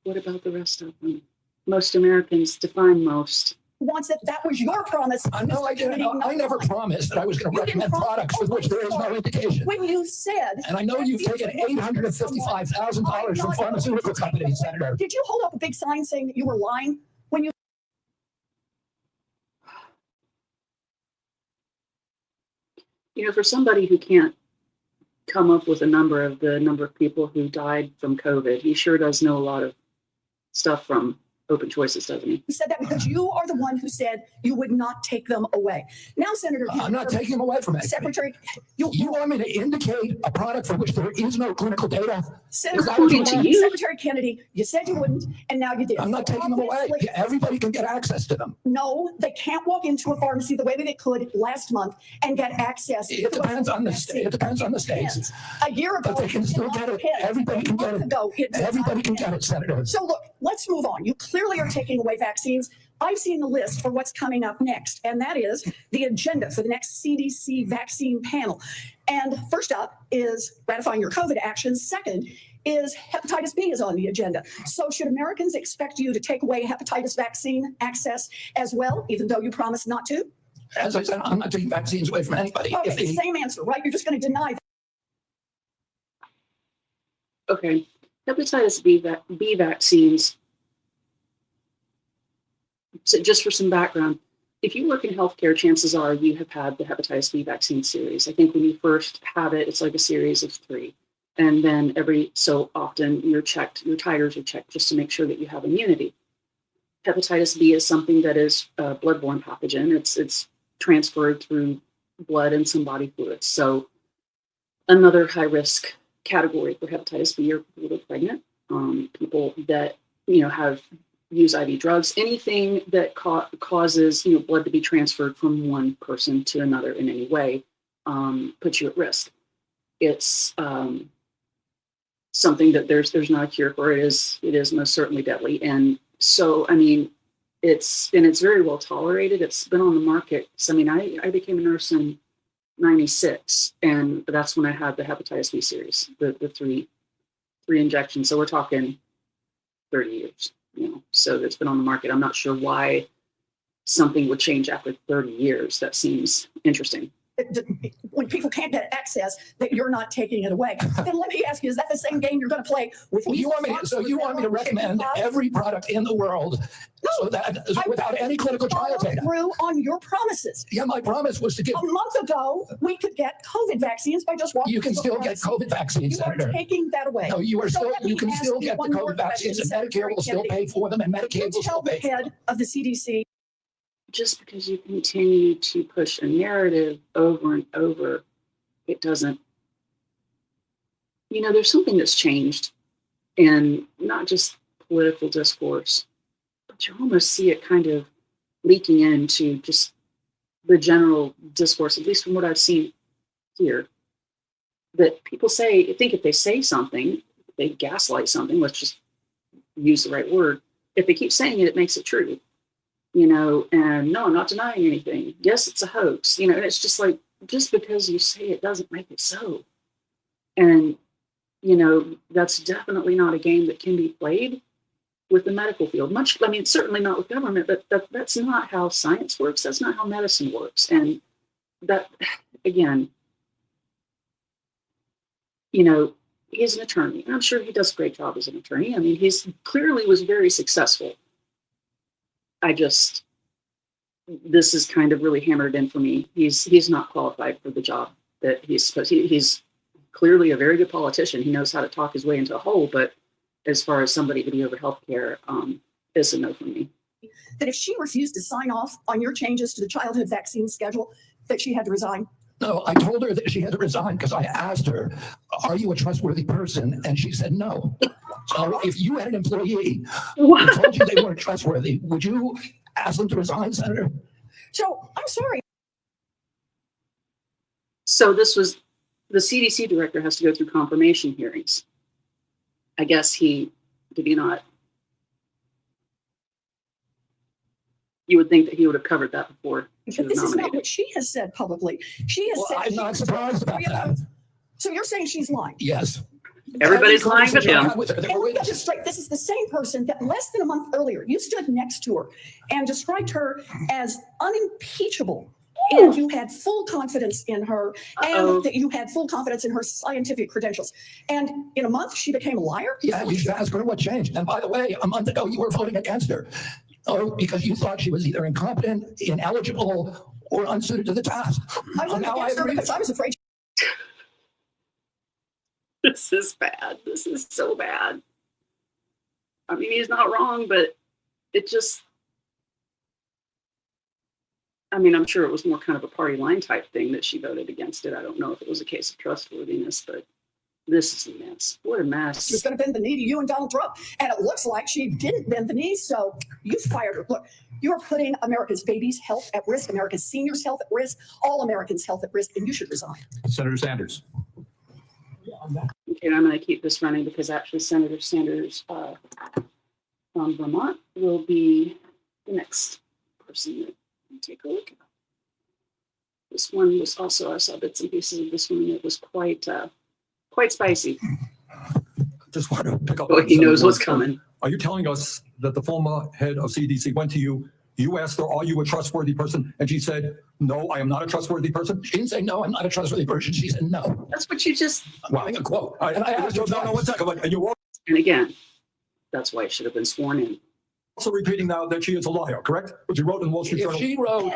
What about the rest of them? Most Americans, define most. Wants it. That was your promise. No, I didn't. I never promised that I was going to recommend products for which there is no indication. When you said... And I know you've taken $855,000 from pharmaceutical companies, Senator. Did you hold up a big sign saying that you were lying when you... For somebody who can't come up with the number of people who died from COVID, he sure does know a lot of stuff from Open Choices, doesn't he? He said that because you are the one who said you would not take them away. Now, Senator, I'm not taking them away from it. Secretary, you want me to indicate a product for which there is no clinical data? Secretary Kennedy, you said you wouldn't, and now you did. I'm not taking them away. Everybody can get access to them. No, they can't walk into a pharmacy the way that they could last month and get access. It depends on the state. It depends on the states. A year ago, but they can still get it. Everybody can get it. Everybody can get it, Senator. So look, let's move on. You clearly are taking away vaccines. I've seen the list for what's coming up next, and that is the agenda for the next CDC vaccine panel. And first up is ratifying your COVID actions. Second is hepatitis B is on the agenda. So should Americans expect you to take away hepatitis vaccine access as well, even though you promised not to? As I said, I'm not taking vaccines away from anybody. Okay, same answer, right? You're just going to deny. Okay, hepatitis B vaccines. So just for some background, if you work in healthcare, chances are you have had the hepatitis B vaccine series. I think when you first have it, it's like a series of 3. And then every so often your titers are checked just to make sure that you have immunity. Hepatitis B is something that is a bloodborne pathogen. It's transferred through blood and some body fluids. So another high risk category for hepatitis B are people that are pregnant, people that have use IV drugs, anything that causes blood to be transferred from one person to another in any way puts you at risk. It's something that there's not a cure for. It is most certainly deadly. And so, I mean, it's very well tolerated. It's been on the market. So, I mean, I became a nurse in 96, and that's when I had the hepatitis B series, the three injections. So we're talking 30 years, so it's been on the market. I'm not sure why something would change after 30 years. That seems interesting. When people can't get access, that you're not taking it away. Then let me ask you, is that the same game you're going to play with me? You want me to recommend every product in the world so that without any clinical trial data? Through on your promises. Yeah, my promise was to give. A month ago, we could get COVID vaccines by just walking. You can still get COVID vaccines, Senator. You are taking that away. No, you can still get the COVID vaccines, and Medicare will still pay for them, and Medicaid will still pay for them. Head of the CDC. Just because you continue to push a narrative over and over, it doesn't, there's something that's changed, and not just political discourse, but you almost see it kind of leaking into just the general discourse, at least from what I've seen here, that people think if they say something, if they gaslight something, let's just use the right word, if they keep saying it, it makes it true. And no, I'm not denying anything. Yes, it's a hoax, and it's just like, just because you say it doesn't make it so. And, that's definitely not a game that can be played with the medical field. Certainly not with government, but that's not how science works. That's not how medicine works. And that, again, he's an attorney, and I'm sure he does a great job as an attorney. I mean, he's clearly was very successful. This is kind of really hammered in for me. He's not qualified for the job that he's supposed to. He's clearly a very good politician. He knows how to talk his way into a hole, but as far as somebody to be over healthcare, is a no for me. That if she refused to sign off on your changes to the childhood vaccine schedule, that she had to resign? No, I told her that she had to resign because I asked her, are you a trustworthy person? And she said no. So if you had an employee who told you they weren't trustworthy, would you ask them to resign, Senator? So I'm sorry. So this was, the CDC director has to go through confirmation hearings. I guess did he not? You would think that he would have covered that before. But this is not what she has said publicly. She has said. I'm not surprised about that. So you're saying she's lying? Yes. Everybody's lying but him. And we got this straight. This is the same person that less than a month earlier, you stood next to her and described her as unimpeachable. And you had full confidence in her, and that you had full confidence in her scientific credentials. And in a month, she became a liar? Yeah, you should ask her what changed. And by the way, a month ago, you were voting against her. Because you thought she was either incompetent, ineligible, or unsuited to the task. I voted against her because I was afraid. This is bad. This is so bad. I mean, he's not wrong, but it just, I'm sure it was more kind of a party line type thing that she voted against it. I don't know if it was a case of trustworthiness, but this is a mess. What a mess. She was going to bend the knee to you and Donald Trump. And it looks like she didn't bend the knee, so you fired her. Look, you're putting America's babies' health at risk, America's seniors' health at risk, all Americans' health at risk, and you should resign. Senator Sanders. Okay, I'm going to keep this running because actually Senator Sanders from Vermont will be the next person that we take a look at. This one was also, I saw bits and pieces of this one, and it was quite spicy. Just want to pick up. Oh, he knows what's coming. Are you telling us that the former head of CDC went to you? You asked her, are you a trustworthy person? And she said, no, I am not a trustworthy person. She didn't say, no, I'm not a trustworthy person. She said, no. That's what you just. I'm writing a quote. And I asked her, no, 1 second. And you're And again, that's why it should have been sworn in. also repeating now that she is a liar, correct? Which you wrote in Wall Street Journal. If she wrote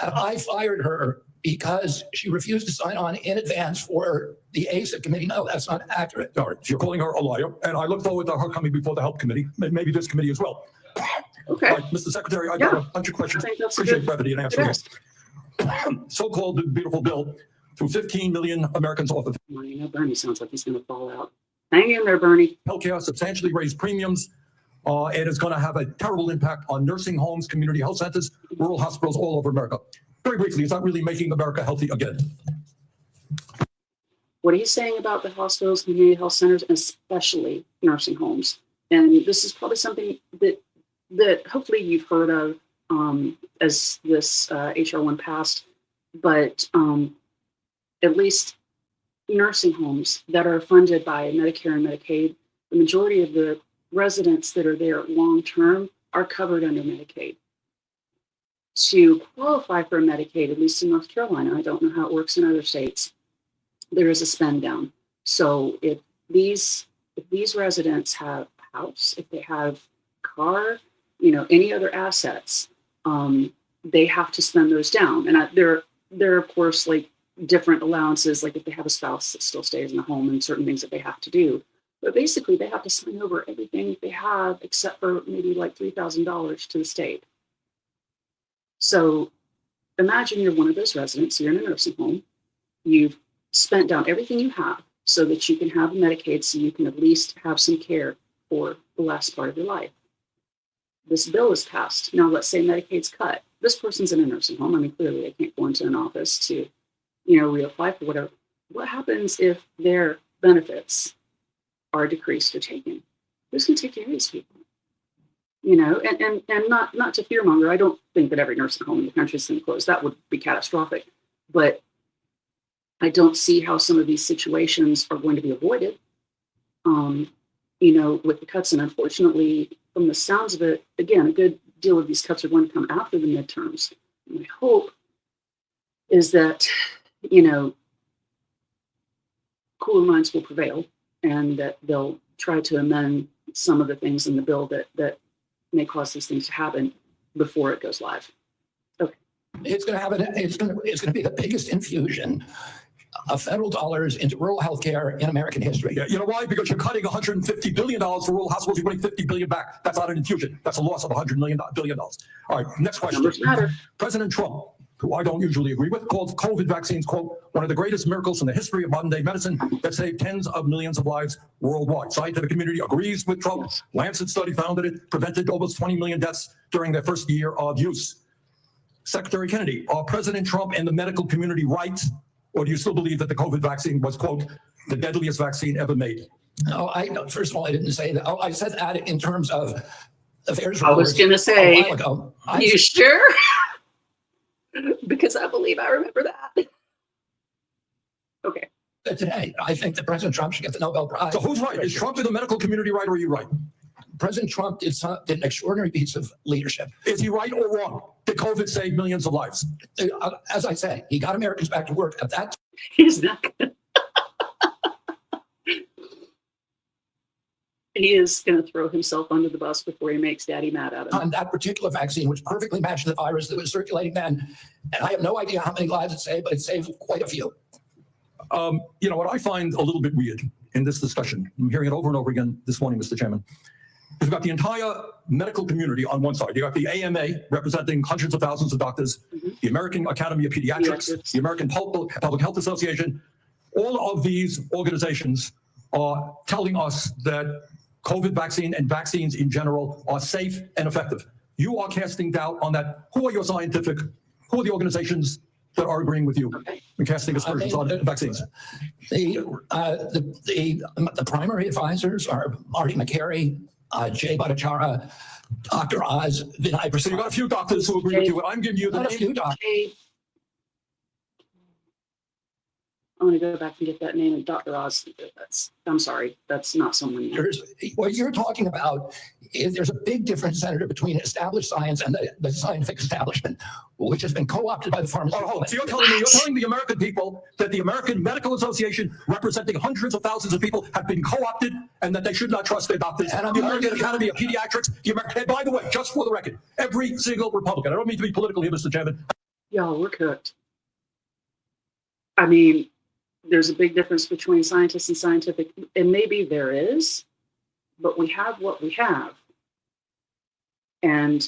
that I fired her because she refused to sign on in advance for the ASIC committee, no, that's not accurate. All right, you're calling her a liar, and I look forward to her coming before the Health Committee, maybe this committee as well. Okay. All right, Mr. Secretary, I got a bunch of questions. Appreciate brevity in answering this. So-called beautiful bill to 15 million Americans off of. Well, Bernie sounds like he's going to fall out. Hang in there, Bernie. Healthcare, substantially raised premiums. It is going to have a terrible impact on nursing homes, community health centers, rural hospitals all over America. Very briefly, is that really making America healthy again? What he's saying about the hospitals, community health centers, and especially nursing homes. And this is probably something that that hopefully you've heard of as this HR 1 passed, but at least nursing homes that are funded by Medicare and Medicaid, the majority of the residents that are there long term are covered under Medicaid. To qualify for Medicaid, at least in North Carolina, I don't know how it works in other states, there is a spend down. So if these residents have a house, if they have car, any other assets, they have to spend those down. And there are of course like different allowances, like if they have a spouse that still stays in the home and certain things that they have to do. But basically they have to sign over everything they have except for maybe like $3,000 to the state. So imagine you're one of those residents, you're in a nursing home, you've spent down everything you have so that you can have Medicaid, so you can at least have some care for the last part of your life. This bill is passed. Now let's say Medicaid's cut. This person's in a nursing home. I mean, clearly they can't go into an office to, reapply for whatever. What happens if their benefits are decreased or taken? Who's going to take care of these people? And not to fearmonger. I don't think that every nursing home in the country is going to close. That would be catastrophic. But I don't see how some of these situations are going to be avoided, with the cuts. And unfortunately, from the sounds of it, again, a good deal of these cuts are going to come after the midterms. My hope is that, cooler minds will prevail and that they'll try to amend some of the things in the bill that may cause these things to happen before it goes live. Okay. It's going to be the biggest infusion of federal dollars into rural healthcare in American history. Yeah, you know why? Because you're cutting $150 billion for rural hospitals. You're putting $50 billion back. That's not an infusion. That's a loss of $100 billion. All right, next question. Numbers matter. President Trump, who I don't usually agree with, called COVID vaccines, quote, one of the greatest miracles in the history of modern day medicine that saved tens of millions of lives worldwide. Scientific community agrees with Trump. Lancet study found that it prevented almost 20 million deaths during their first year of use. Secretary Kennedy, are President Trump and the medical community right? Or do you still believe that the COVID vaccine was, quote, the deadliest vaccine ever made? No, first of all, I didn't say that. I said that in terms of affairs. I was going to say, a while ago. You sure? Because I believe I remember that. Okay. Today, I think that President Trump should get the Nobel Prize. So who's right? Is Trump and the medical community right, or are you right? President Trump did an extraordinary piece of leadership. Is he right or wrong? Did COVID save millions of lives? As I say, he got Americans back to work at that. He's not going to. He is going to throw himself under the bus before he makes daddy mad at him. On that particular vaccine, which perfectly matched the virus that was circulating then. And I have no idea how many lives it saved, but it saved quite a few. What I find a little bit weird in this discussion, I'm hearing it over and over again this morning, Mr. Chairman, is we've got the entire medical community on one side. You got the AMA representing hundreds of thousands of doctors, the American Academy of Pediatrics, the American Public Health Association. All of these organizations are telling us that COVID vaccine and vaccines in general are safe and effective. You are casting doubt on that. Who are the organizations that are agreeing with you and casting aspersions on vaccines? The primary advisors are Marty McCary, Jay Bhattacharya, Dr. Oz, Vinay Prasad. So you got a few doctors who agree with you, and I'm giving you the Not a few doctors. I'm going to go back and get that name. And Dr. Oz, I'm sorry, that's not someone you. What you're talking about is there's a big difference, Senator, between established science and the scientific establishment, which has been co-opted by the pharmaceutical. So you're telling the American people that the American Medical Association, representing hundreds of thousands of people, have been co-opted and that they should not trust their doctors. And the American Academy of Pediatrics, and by the way, just for the record, every single Republican, I don't mean to be political here, Mr. Chairman. Y'all, we're cooked. I mean, there's a big difference between scientists and scientific, and maybe there is, but we have what we have. And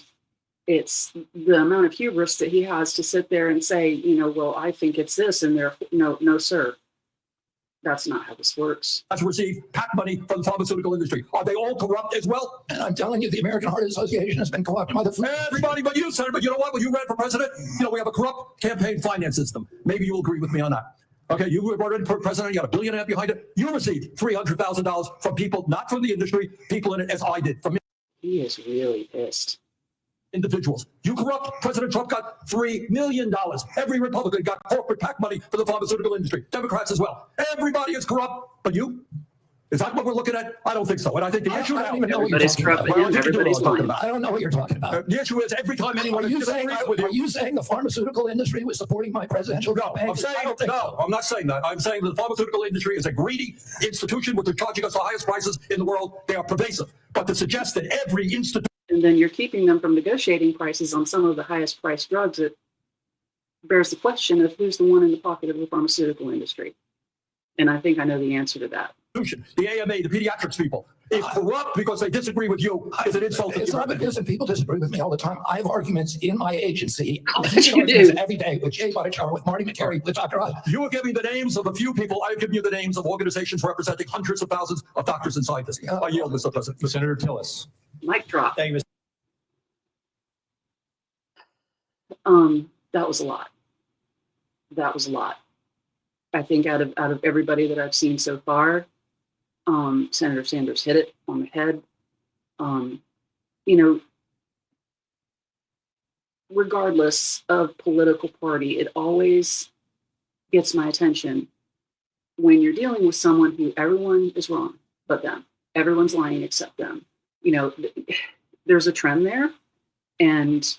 it's the amount of hubris that he has to sit there and say, well, I think it's this, and no, sir. That's not how this works. To receive PAC money from the pharmaceutical industry. Are they all corrupt as well? And I'm telling you, the American Heart Association has been co-opted by the... Everybody but you, Senator. But you know what? When you ran for president, we have a corrupt campaign finance system. Maybe you'll agree with me on that. Okay, you were already president, you got $1.5 billion behind it. You received $300,000 from people, not from the industry, people in it, as I did. From He is really pissed. Individuals. You corrupt. President Trump got $3 million. Every Republican got corporate PAC money for the pharmaceutical industry. Democrats as well. Everybody is corrupt, but you? Is that what we're looking at? I don't think so. And I think the issue I now. don't even know what you're Everybody's talking corrupt, about. but Well, you can do what everybody's I'm talking lying. about. I don't know what you're talking about. The issue is every time anyone Are you disagrees saying, with are you saying the pharmaceutical industry was supporting my presidential No, campaign? I'm saying I don't think no. so. I'm not saying that. I'm saying that the pharmaceutical industry is a greedy institution, which they're charging us the highest prices in the world. They are pervasive. But to suggest that every institution, And then you're keeping them from negotiating prices on some of the highest priced drugs, it bears the question of who's the one in the pocket of the pharmaceutical industry. And I think I know the answer to that. the AMA, the pediatrics people, is corrupt because they disagree with you is an insult to It's not humanity. because people disagree with me all the time. I have arguments in my agency. I'll I bet have you arguments do. every day with Jay Bhattacharya, with Marty McCary, with Dr. Oz. You are giving the names of a few people. I've given you the names of organizations representing hundreds of thousands of doctors and scientists. I yield, Mr. President. Senator Tillis. Mic drop. Thank you, Mr. That was a lot. That was a lot. I think out of everybody that I've seen so far, Senator Sanders hit it on the head. Regardless of political party, it always gets my attention when you're dealing with someone who everyone is wrong but them. Everyone's lying except them. There's a trend there, and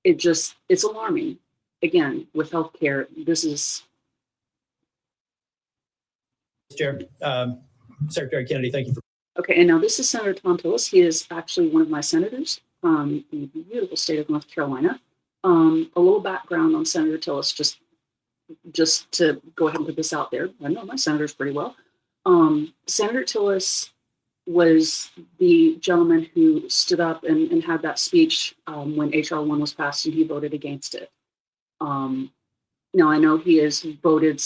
it's alarming. Again, with healthcare, this is. Chair. Secretary Kennedy, thank you for. Okay, and now this is Senator Tom Tillis. He is actually one of my senators from the beautiful state of North Carolina. A little background on Senator Tillis, just to go ahead and put this out there. I know my senators pretty well. Senator Tillis was the gentleman who stood up and had that speech when HR 1 was passed, and he voted against it. Now, I know he has voted,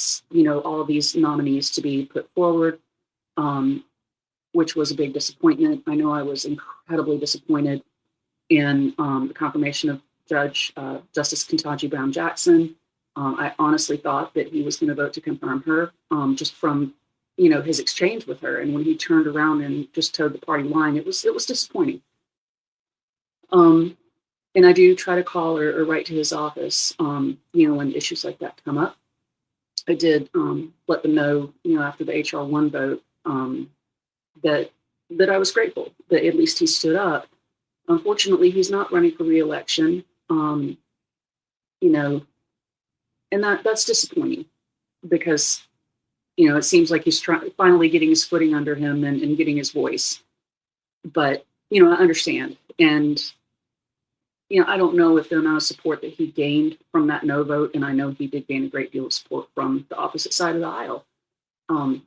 all of these nominees to be put forward, which was a big disappointment. I know I was incredibly disappointed in the confirmation of Justice Ketanji Brown Jackson. I honestly thought that he was going to vote to confirm her, just from his exchange with her. And when he turned around and just towed the party line, it was disappointing. And I do try to call or write to his office, when issues like that come up. I did let them know, after the HR 1 vote, that I was grateful that at least he stood up. Unfortunately, he's not running for re-election, and that's disappointing because, it seems like he's finally getting his footing under him and getting his voice. But, I understand. And, I don't know if the amount of support that he gained from that no vote, and I know he did gain a great deal of support from the opposite side of the aisle. I'm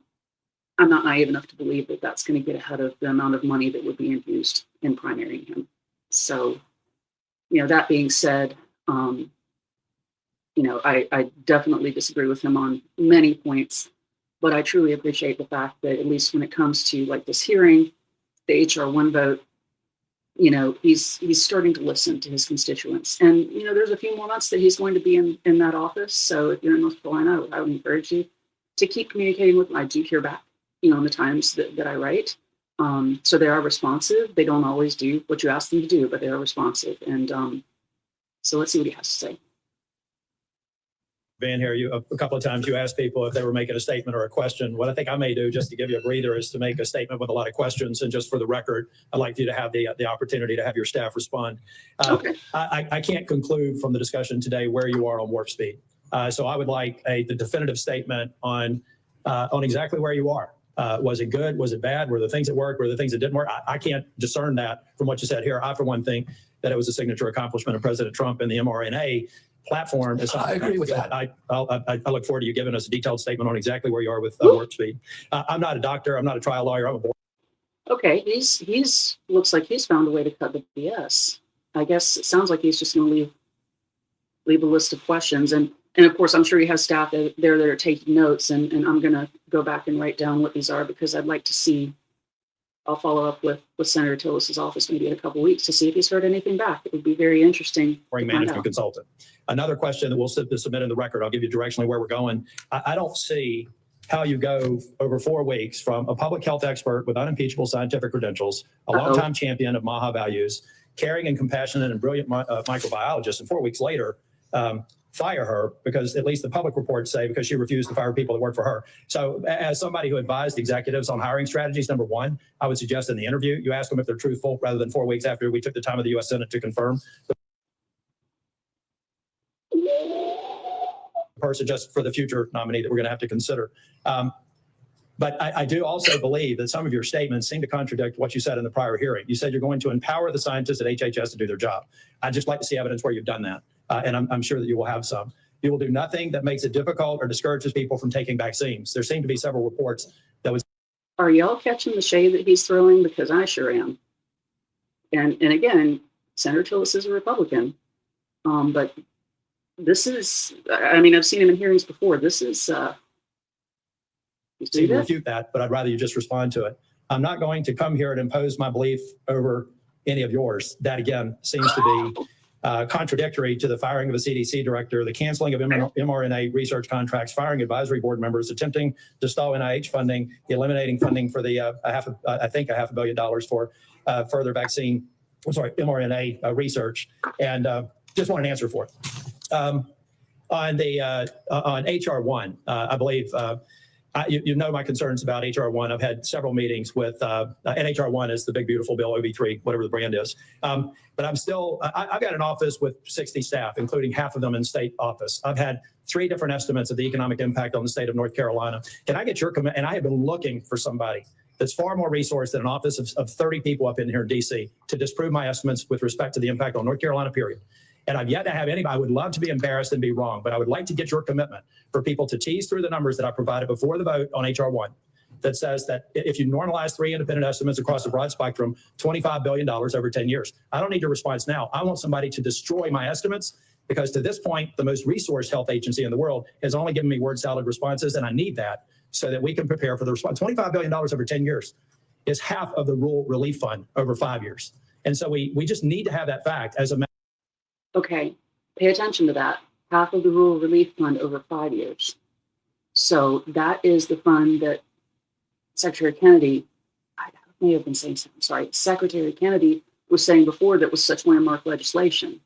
not naive enough to believe that that's going to get ahead of the amount of money that would be infused in primarying him. So, that being said, I definitely disagree with him on many points, but I truly appreciate the fact that at least when it comes to like this hearing, the HR 1 vote, he's starting to listen to his constituents. And, there's a few more months that he's going to be in that office. So if you're in North Carolina, I would encourage you to keep communicating with him. I do hear back, in the times that I write. So they are responsive. They don't always do what you ask them to do, but they are responsive. And so let's see what he has to say. Van here, a couple of times you asked people if they were making a statement or a question. What I think I may do, just to give you a breather, is to make a statement with a lot of questions. And just for the record, I'd like you to have the opportunity to have your staff respond. Okay. I can't conclude from the discussion today where you are on warp speed. So I would like the definitive statement on exactly where you are. Was it good? Was it bad? Were there things that worked? Were there things that didn't work? I can't discern that from what you said here. I, for one, think that it was a signature accomplishment of President Trump and the mRNA platform. I agree with that. I look forward to you giving us a detailed statement on exactly where you are with warp speed. I'm not a doctor. I'm not a trial lawyer. I'm a board. Okay, he's looks like he's found a way to cut the BS. I guess it sounds like he's just going to leave a list of questions, and of course I'm sure he has staff there that are taking notes, and I'm going to go back and write down what these are because I'd like to see. I'll follow up with Senator Tillis's office maybe in a couple of weeks to see if he's heard anything back. It would be very interesting. Management consultant. Another question that we'll submit in the record. I'll give you directionally where we're going. I don't see how you go over 4 weeks from a public health expert with unimpeachable scientific credentials, a longtime champion of MAHA values, caring and compassionate and brilliant microbiologist, and 4 weeks later, fire her because at least the public reports say because she refused to fire people that work for her. So as somebody who advised executives on hiring strategies, number one, I would suggest in the interview, you ask them if they're truthful rather than 4 weeks after we took the time of the U.S. Senate to confirm person just for the future nominee that we're going to have to consider. But I do also believe that some of your statements seem to contradict what you said in the prior hearing. You said you're going to empower the scientists at HHS to do their job. I'd just like to see evidence where you've done that. And I'm sure that you will have some. You will do nothing that makes it difficult or discourages people from taking vaccines. There seem to be several reports that was. Are y'all catching the shade that he's throwing? Because I sure am. And again, Senator Tillis is a Republican. But this is, I mean, I've seen him in hearings before. This is, to refute that, but I'd rather you just respond to it. I'm not going to come here and impose my belief over any of yours. That again seems to be contradictory to the firing of a CDC director, the canceling of mRNA research contracts, firing advisory board members, attempting to stall NIH funding, eliminating funding for the I think $500 million for further vaccine, mRNA research, and just want an answer for it. On HR1, I believe. You know my concerns about HR1. I've had several meetings with, and HR1 is the big, beautiful bill, OB3, whatever the brand is. But I'm still, I've got an office with 60 staff, including half of them in state office. I've had 3 different estimates of the economic impact on the state of North Carolina. Can I get your comment? And I have been looking for somebody that's far more resourced than an office of 30 people up in here in DC to disprove my estimates with respect to the impact on North Carolina, period. And I've yet to have anybody. I would love to be embarrassed and be wrong, but I would like to get your commitment for people to tease through the numbers that I provided before the vote on HR1 that says that if you normalize 3 independent estimates across a broad spectrum, $25 billion over 10 years. I don't need your response now. I want somebody to destroy my estimates because to this point, the most resourced health agency in the world has only given me word salad responses, and I need that so that we can prepare for the response. $25 billion over 10 years is half of the rural relief fund over 5 years. And so we just need to have that fact as a matter. Okay, pay attention to that. Half of the rural relief fund over 5 years. So that is the fund that Secretary Kennedy, I may have been saying something, sorry, Secretary Kennedy was saying before that was such landmark legislation.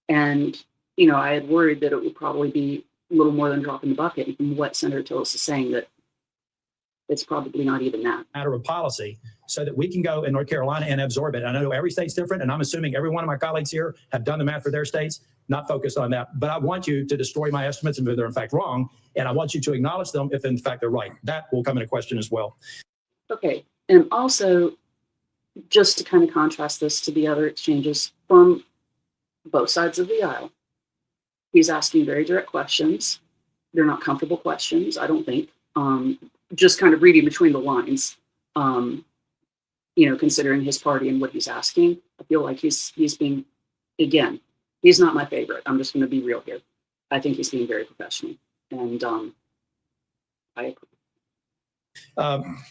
And, you know, I had worried that it would probably be a little more than a drop in the bucket. And from what Senator Tillis is saying, that it's probably not even that. Matter of policy so that we can go in North Carolina and absorb it. I know every state's different, and I'm assuming every one of my colleagues here have done the math for their states, not focused on that. But I want you to destroy my estimates if they're in fact wrong, and I want you to acknowledge them if in fact they're right. That will come into question as well. Okay, and also just to kind of contrast this to the other exchanges from both sides of the aisle, he's asking very direct questions. They're not comfortable questions, I don't think. Just kind of reading between the lines, you know, considering his party and what he's asking, I feel like he's being, again, he's not my favorite. I'm just going to be real here. I think he's being very professional, and I agree.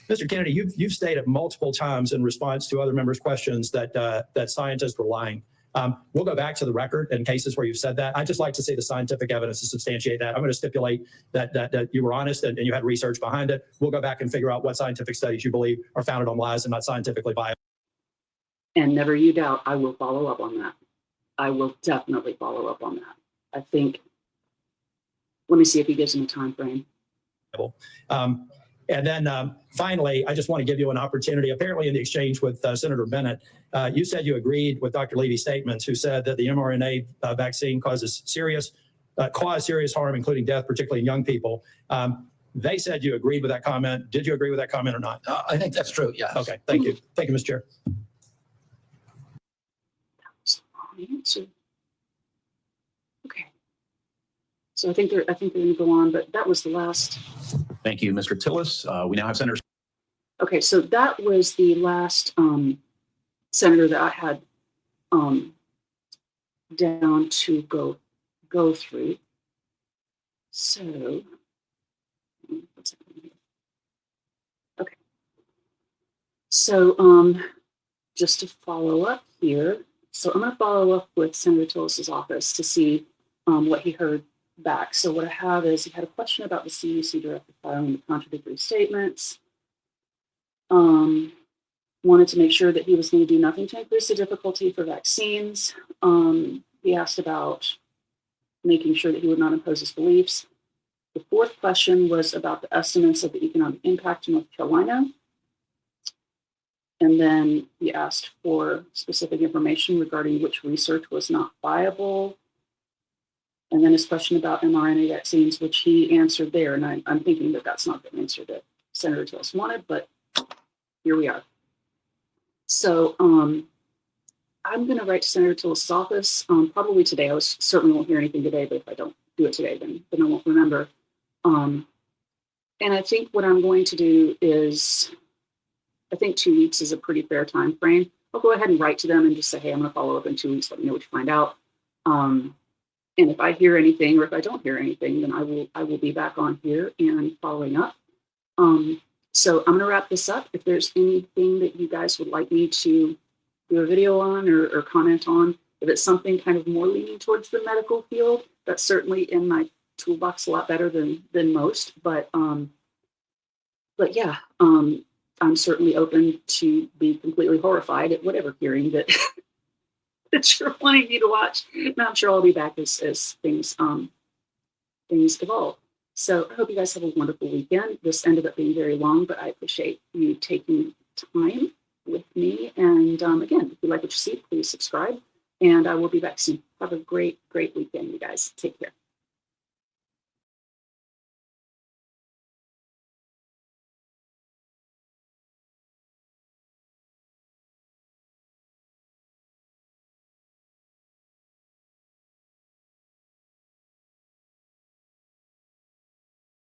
Mr. Kennedy, you've stated multiple times in response to other members' questions that that scientists were lying. We'll go back to the record in cases where you've said that. I'd just like to see the scientific evidence to substantiate that. I'm going to stipulate that you were honest and you had research behind it. We'll go back and figure out what scientific studies you believe are founded on lies and not scientifically biased. And never you doubt, I will follow up on that. I will definitely follow up on that. I think, let me see if he gives him a time frame. And then finally, I just want to give you an opportunity. Apparently in the exchange with Senator Bennett, you said you agreed with Dr. Levy's statements, who said that the mRNA vaccine caused serious harm, including death, particularly in young people. They said you agreed with that comment. Did you agree with that comment or not? I think that's true, yes. Okay, thank you. Thank you, Mr. Chair. That was the wrong answer. Okay. So I think they're going to go on, but that was the last. Thank you, Mr. Tillis. We now have Senator. Okay, so that was the last senator that I had down to go through. So, what's happening here? Okay. So, just to follow up here, so I'm going to follow up with Senator Tillis's office to see what he heard back. So what I have is he had a question about the CDC director filing the contradictory statements. Wanted to make sure that he was going to do nothing to increase the difficulty for vaccines. He asked about making sure that he would not impose his beliefs. The fourth question was about the estimates of the economic impact in North Carolina. And then he asked for specific information regarding which research was not viable. And then his question about mRNA vaccines, which he answered there. And I'm thinking that that's not the answer that Senator Tillis wanted, but here we are. So I'm going to write to Senator Tillis' office probably today. I certainly won't hear anything today, but if I don't do it today, then I won't remember. And I think what I'm going to do is, I think 2 weeks is a pretty fair time frame. I'll go ahead and write to them and just say, hey, I'm going to follow up in 2 weeks. Let me know what you find out. And if I hear anything, or if I don't hear anything, then I will be back on here and following up. So I'm going to wrap this up. If there's anything that you guys would like me to do a video on or comment on, if it's something kind of more leaning towards the medical field, that's certainly in my toolbox a lot better than most. But yeah, I'm certainly open to be completely horrified at whatever hearing that that you're wanting me to watch. And I'm sure I'll be back as things evolve. So I hope you guys have a wonderful weekend. This ended up being very long, but I appreciate you taking time with me. And again, if you like what you see, please subscribe. And I will be back soon. Have a great, great weekend, you guys. Take care.